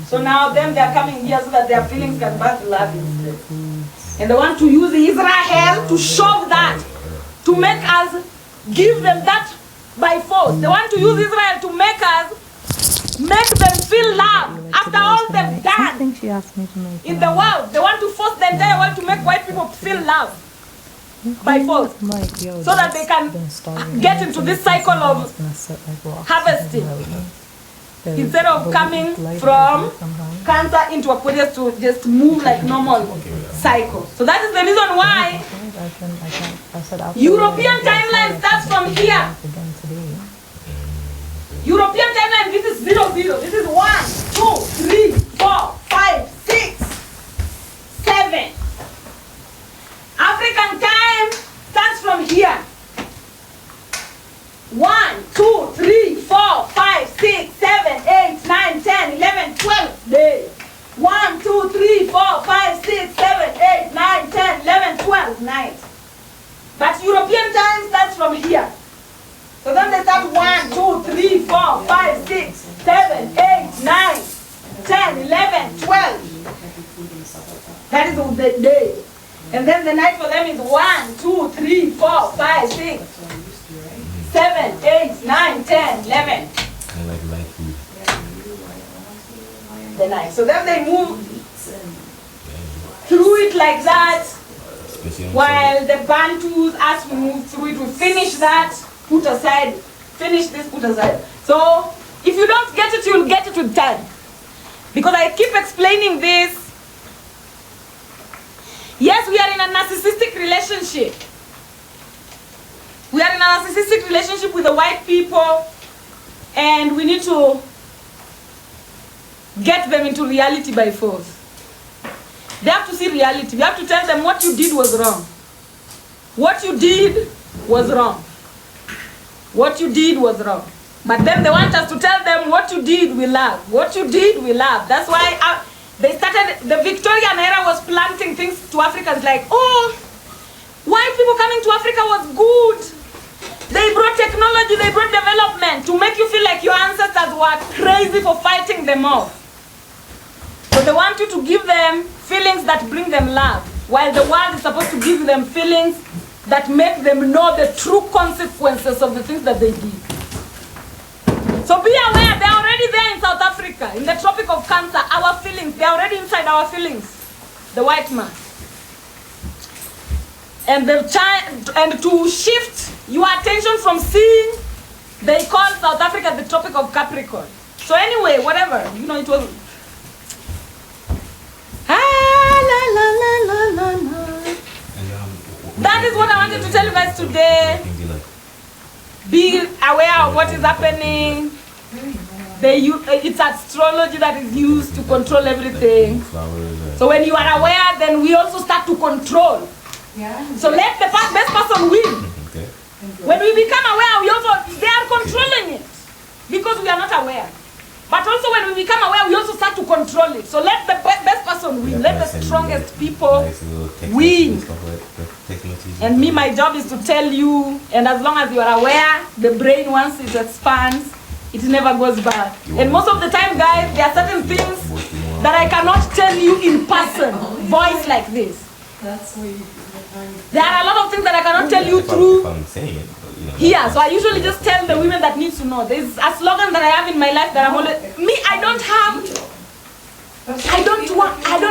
So now them they are coming here so that their feelings can bath love instead. And they want to use Israel to shove that, to make us give them that by force. They want to use Israel to make them feel love after all they've done in the world. They want to force the entire world to make white people feel love by force, so that they can get into this cycle of harvesting instead of coming from Cancer into Aquarius to just move like normal cycle. So that is the reason why European timeline starts from here. European timeline, this is 0, 0. This is 1, 2, 3, 4, 5, 6, 7. African time starts from here. 1, 2, 3, 4, 5, 6, 7, 8, 9, 10, 11, 12 day. 1, 2, 3, 4, 5, 6, 7, 8, 9, 10, 11, 12 night. But European time starts from here. So then they start 1, 2, 3, 4, 5, 6, 7, 8, 9, 10, 11, 12. That is the day. And then the night for them is 1, 2, 3, 4, 5, 6, 7, 8, 9, 10, 11. I like light food. The night. So then they move through it like that. While the Bantus, as we move through it, we finish that, put aside, finish this, put aside. So if you don't get it, you'll get it with time. Because I keep explaining this. Yes, we are in a narcissistic relationship. We are in a narcissistic relationship with the white people, and we need to get them into reality by force. They have to see reality. We have to tell them what you did was wrong. What you did was wrong. What you did was wrong. But then they want us to tell them what you did, we love. What you did, we love. That's why they started, the Victorian era was planting things to Africans like, oh, white people coming to Africa was good. They brought technology, they brought development to make you feel like your ancestors were crazy for fighting them off. So they want you to give them feelings that bring them love, while the world is supposed to give them feelings that make them know the true consequences of the things that they did. So be aware, they're already there in South Africa, in the Tropic of Cancer, our feelings, they're already inside our feelings, the white man. And to shift your attention from seeing, they call South Africa the Tropic of Capricorn. So anyway, whatever, you know, it was... That is what I wanted to tell you guys today. Be aware of what is happening. It's astrology that is used to control everything. Flowers. So when you are aware, then we also start to control. So let the best person win. Okay. When we become aware, they are controlling it because we are not aware. But also when we become aware, we also start to control it. So let the best person win. Let the strongest people win. And me, my job is to tell you, and as long as you are aware, the brain, once it expands, it never goes back. And most of the time, guys, there are certain things that I cannot tell you in person, voice like this. There are a lot of things that I cannot tell you through here. So I usually just tell the women that need to know. There's a slogan that I have in my life that I'm always, I don't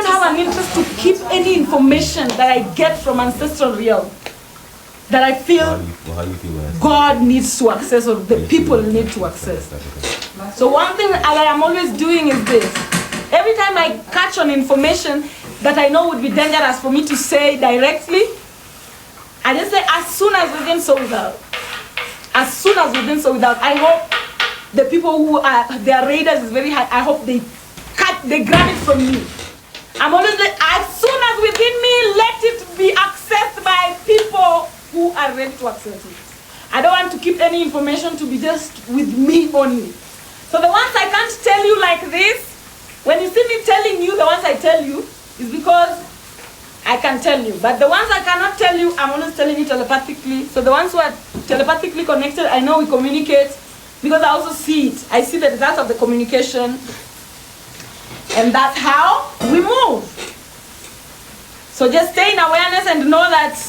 have an interest to keep any information that I get from ancestral realm that I feel God needs to access or the people need to access. So one thing that I am always doing is this. Every time I catch on information that I know would be dangerous for me to say directly, I just say as soon as within, so without. As soon as within, so without. I hope the people who are, their radars is very high, I hope they grab it from me. I'm always like, as soon as within me, let it be accessed by people who are ready to access it. I don't want to keep any information to be just with me only. So the ones I can't tell you like this, when you see me telling you the ones I tell you, is because I can tell you. But the ones I cannot tell you, I'm always telling you telepathically. So the ones who are telepathically connected, I know we communicate because I also see it. I see the results of the communication. And that's how we move. So just stay in awareness and know that,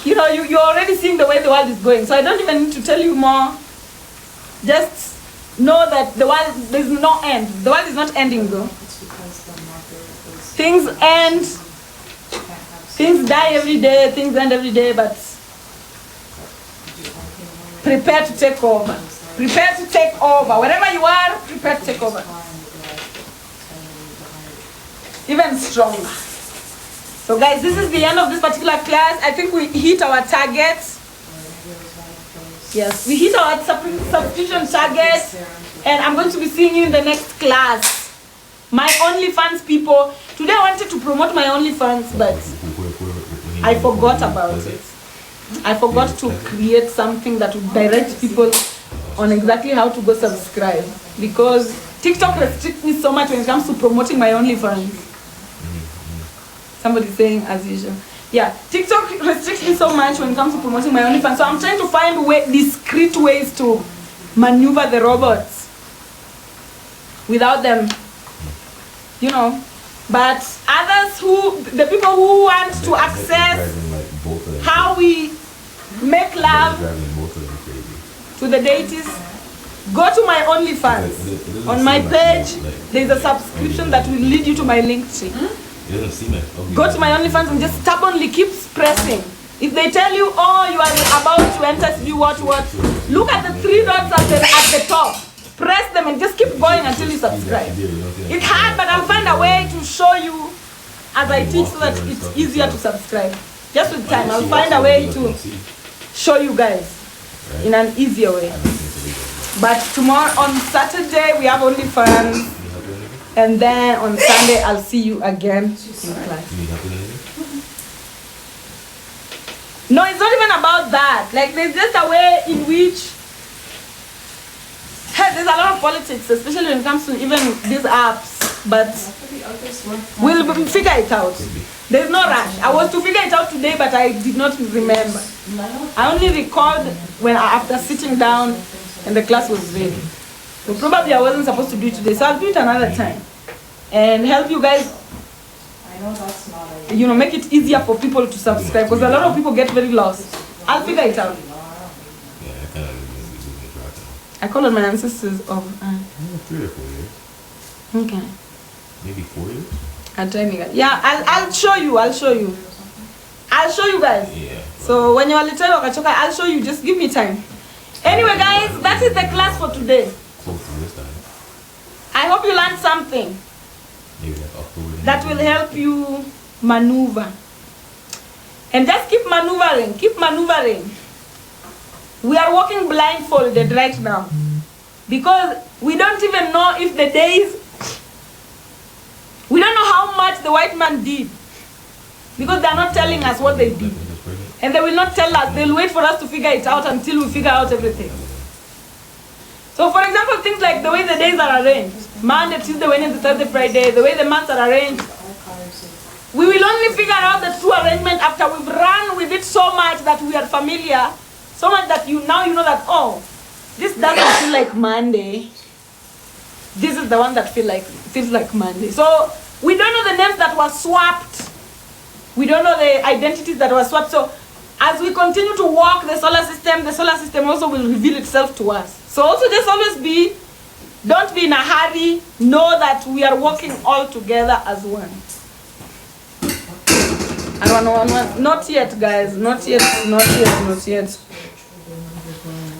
you're already seeing the way the world is going. So I don't even need to tell you more. Just know that the world, there's no end. The world is not ending though. Things end, things die every day, things end every day, but prepare to take over. Prepare to take over. Wherever you are, prepare to take over. Even stronger. So guys, this is the end of this particular class. I think we hit our target. Yes, we hit our subscription target. And I'm going to be seeing you in the next class. My OnlyFans people. Today I wanted to promote my OnlyFans, but I forgot about it. I forgot to create something that would direct people on exactly how to go subscribe. Because TikTok restricts me so much when it comes to promoting my OnlyFans. Somebody's saying as usual. Yeah, TikTok restricts me so much when it comes to promoting my OnlyFans. So I'm trying to find discreet ways to maneuver the robots without them, But others the people who want to access how we make love to the deities, go to my OnlyFans. On my page, there's a subscription that will lead you to my link tree. Go to my OnlyFans and just stubbornly keep pressing. If they tell you, oh, you are about to enter, you what, look at the 3 dots at the top. Press them and just keep going until you subscribe. It's hard, but I'll find a way to show you as I teach so that it's easier to subscribe. Just with time, I'll find a way to show you guys in an easier way. But tomorrow, on Saturday, we have OnlyFans. And then on Sunday, I'll see you again in class. No, it's not even about that. Like, there's just a way in which there's a lot of politics, especially when it comes to even these apps. But we'll figure it out. There's no rush. I was to figure it out today, but I did not remember. I only recalled after sitting down and the class was ready. So probably I wasn't supposed to do it today, so I'll do it another time. And help you guys, make it easier for people to subscribe, because a lot of people get very lost. I'll figure it out. I call on my ancestors of 3 or 4 years. Okay. Maybe 4 years? I'll try me. Yeah, I'll show you. I'll show you guys. Yeah. So when you're a little wakachoka, I'll show you. Just give me time. Anyway, guys, that is the class for today. Close to this time. I hope you learned something Maybe like October. that will help you maneuver. And just keep maneuvering. Keep maneuvering. We are walking blindfolded right now. Because we don't even know if the days, we don't know how much the white man did. Because they're not telling us what they did. And they will not tell us. They'll wait for us to figure it out until we figure out everything. So for example, things like the way the days are arranged. Monday, Tuesday, Wednesday, Thursday, Friday, the way the months are arranged. We will only figure out the true arrangement after we've run with it so much that we are familiar. So much that you know that, oh, this doesn't feel like Monday. This is the one that feels like Monday. So we don't know the names that were swapped. We don't know the identities that were swapped. So as we continue to walk the solar system also will reveal itself to us. So also just always don't be in a hurry. Know that we are working all together as one. And not yet, guys. Not yet.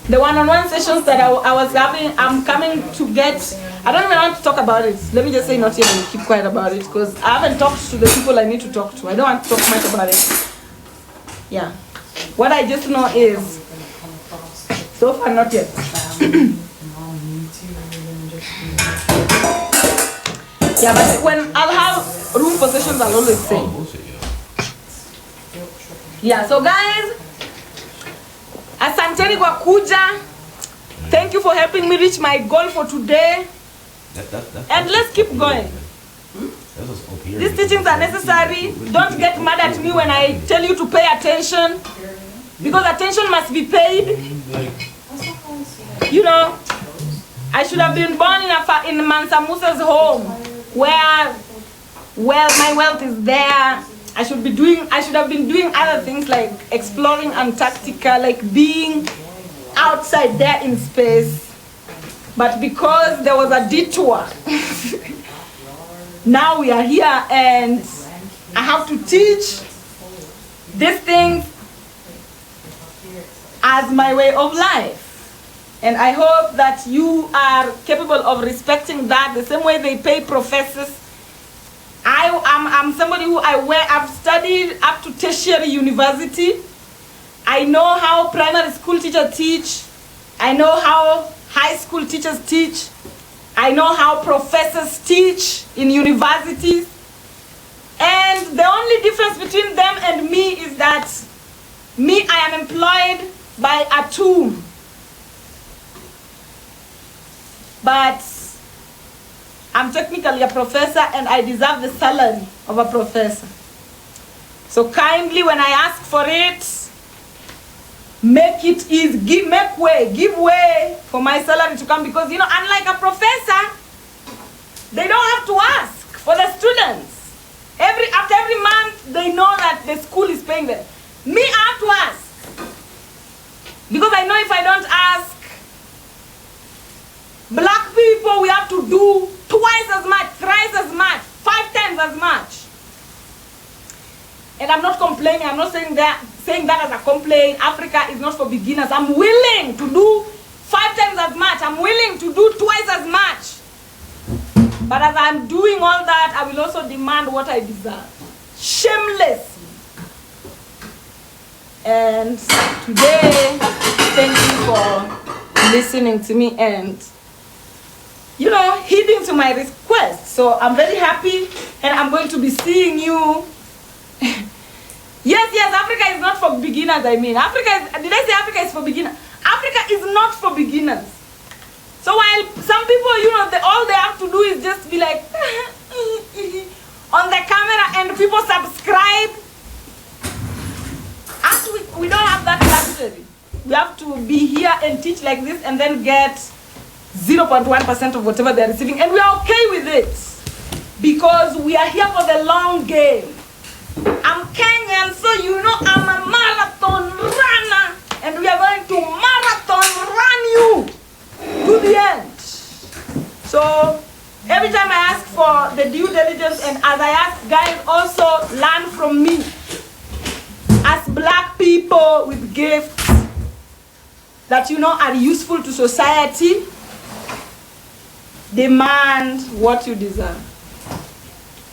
The one-on-one sessions that I was having, I'm coming to get. I don't even want to talk about it. Let me just say not yet and keep quiet about it, because I haven't talked to the people I need to talk to. I don't want to talk much about it. Yeah. What I just know is, so far not yet. Yeah, but when I'll have room for sessions, I'll always say. Oh, bullshit, Yeah, so guys, asanteni kwa kuja. Thank you for helping me reach my goal for today. And let's keep going. These teachings are necessary. Don't get mad at me when I tell you to pay attention, because attention must be paid. You know, I should have been born in Mansa Musa's home, where my wealth is there. I should have been doing other things like exploring Antarctica, like being outside there in space. But because there was a detour, now we are here and I have to teach these things as my way of life. And I hope that you are capable of respecting that the same way they pay professors. I'm somebody who I've studied up to tertiary university. I know how primary school teachers teach. I know how high school teachers teach. I know how professors teach in universities. And the only difference between them and me is that I am employed by a tomb. But I'm technically a professor and I deserve the salary of a professor. So kindly, when I ask for it, make it easy, give way for my salary to come, because unlike a professor, they don't have to ask for the students. After every month, they know that the school is paying them. Me, I have to ask, because I know if I don't ask, black people, we have to do twice as much, thrice as much, 5 times as much. And I'm not complaining. I'm not saying that as a complaint. Africa is not for beginners. I'm willing to do 5 times as much. I'm willing to do twice as much. But as I'm doing all that, I will also demand what I deserve. Shamelessly. And today, thank you for listening to me and heeding to my request. So I'm very happy, and I'm going to be seeing you. Yes, Africa is not for beginners. Did I say Africa is for beginners? Africa is not for beginners. So while some people, all they have to do is just be like on the camera and people subscribe. We don't have that luxury. We have to be here and teach like this and then get 0.1% of whatever they're receiving. And we are okay with it, because we are here for the long game. I'm Kenyan, so I'm a marathon runner, and we are going to marathon run you to the end. So every time I ask for the due diligence, and as I ask guys also learn from me, as black people with gifts that are useful to society, demand what you deserve.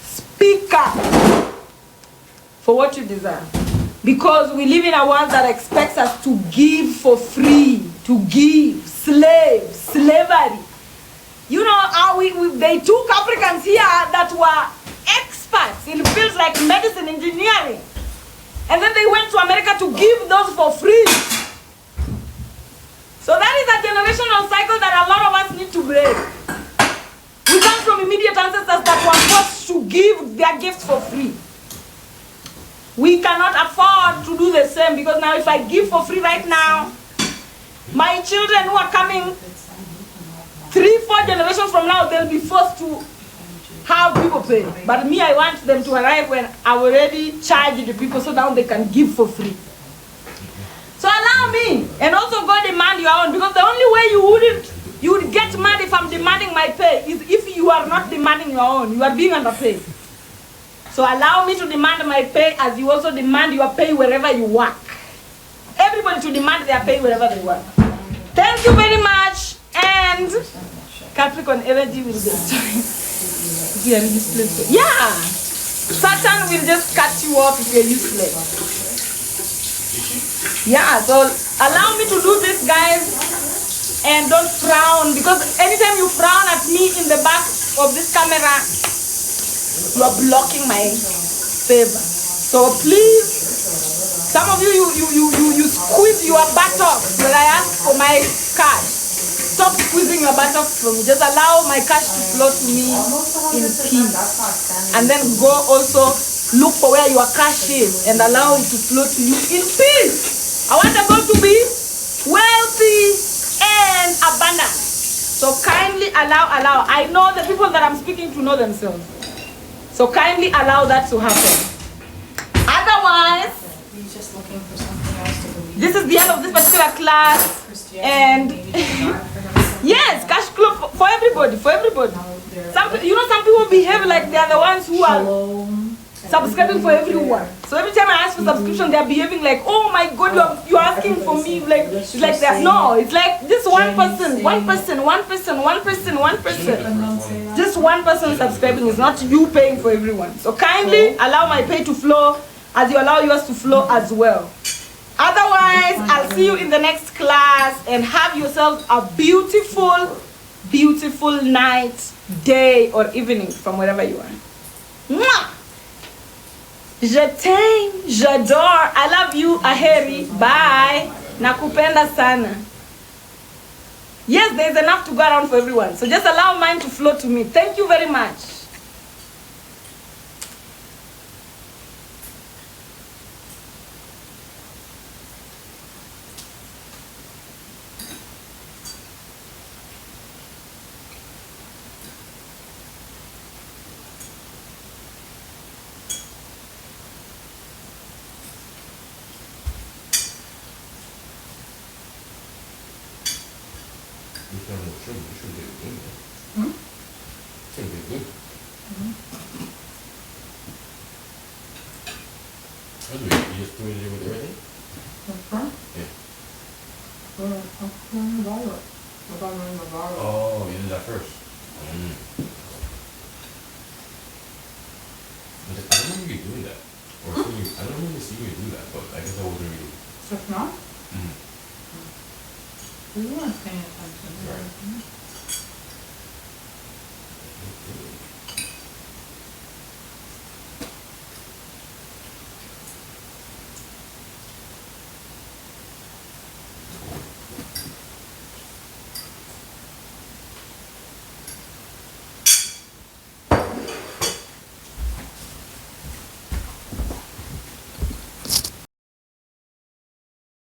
Speak up for what you deserve. Because we live in a world that expects us to give for free, to give, slavery. they took Africans here that were experts in fields like medicine, engineering. And then they went to America to give those for free. So that is a generational cycle that a lot of us need to break. We come from immediate ancestors that were forced to give their gifts for free. We cannot afford to do the same, because now if I give for free right now, my children who are coming 3-4 generations from now, they'll be forced to have people pay. But me, I want them to arrive when I already charged the people, so now they can give for free. So allow me, and also go demand your own, because the only way you would get mad if I'm demanding my pay is if you are not demanding your own. You are being underpaid. So allow me to demand my pay as you also demand your pay wherever you work. Everybody to demand their pay wherever they work. Thank you very much, and Capricorn energy will get if you are useless. Yeah, Saturn will just cut you off if you're useless. Yeah, so allow me to do this, guys, and don't frown, because anytime you frown at me in the back of this camera, you are blocking my favor. So please, some of you squeeze your buttocks when I ask for my cash. Stop squeezing your buttocks from me. Just allow my cash to flow to me in peace. And then go also look for where your cash is and allow it to flow to you in peace. I want them all to be wealthy and abundant. So kindly allow. I know the people that I'm speaking to know themselves. So kindly allow that to happen. Otherwise, He's just looking for something else to believe. this is the end of this particular class. And yes, cash flow for everybody, Some people behave like they are the ones who are subscribing for everyone. So every time I ask for subscription, they are behaving like, oh my God, you're asking for me. Like it's like that. No, it's like just one person. Just one person subscribing is not you paying for everyone. So kindly allow my pay to flow as you allow yours to flow as well. Otherwise, I'll see you in the next class, and have yourself a beautiful, beautiful night, day, or evening from wherever you are. Mwah! Je t'aime, j'adore, I love you, aheri, bye, nakupenda sana. Yes, there's enough to go around for everyone, so just allow mine to flow to me. Thank you very much. Oh, you did that first. I don't remember you doing that. Or I don't remember seeing you do that, but I guess I wasn't really. So now? We weren't paying attention. Right.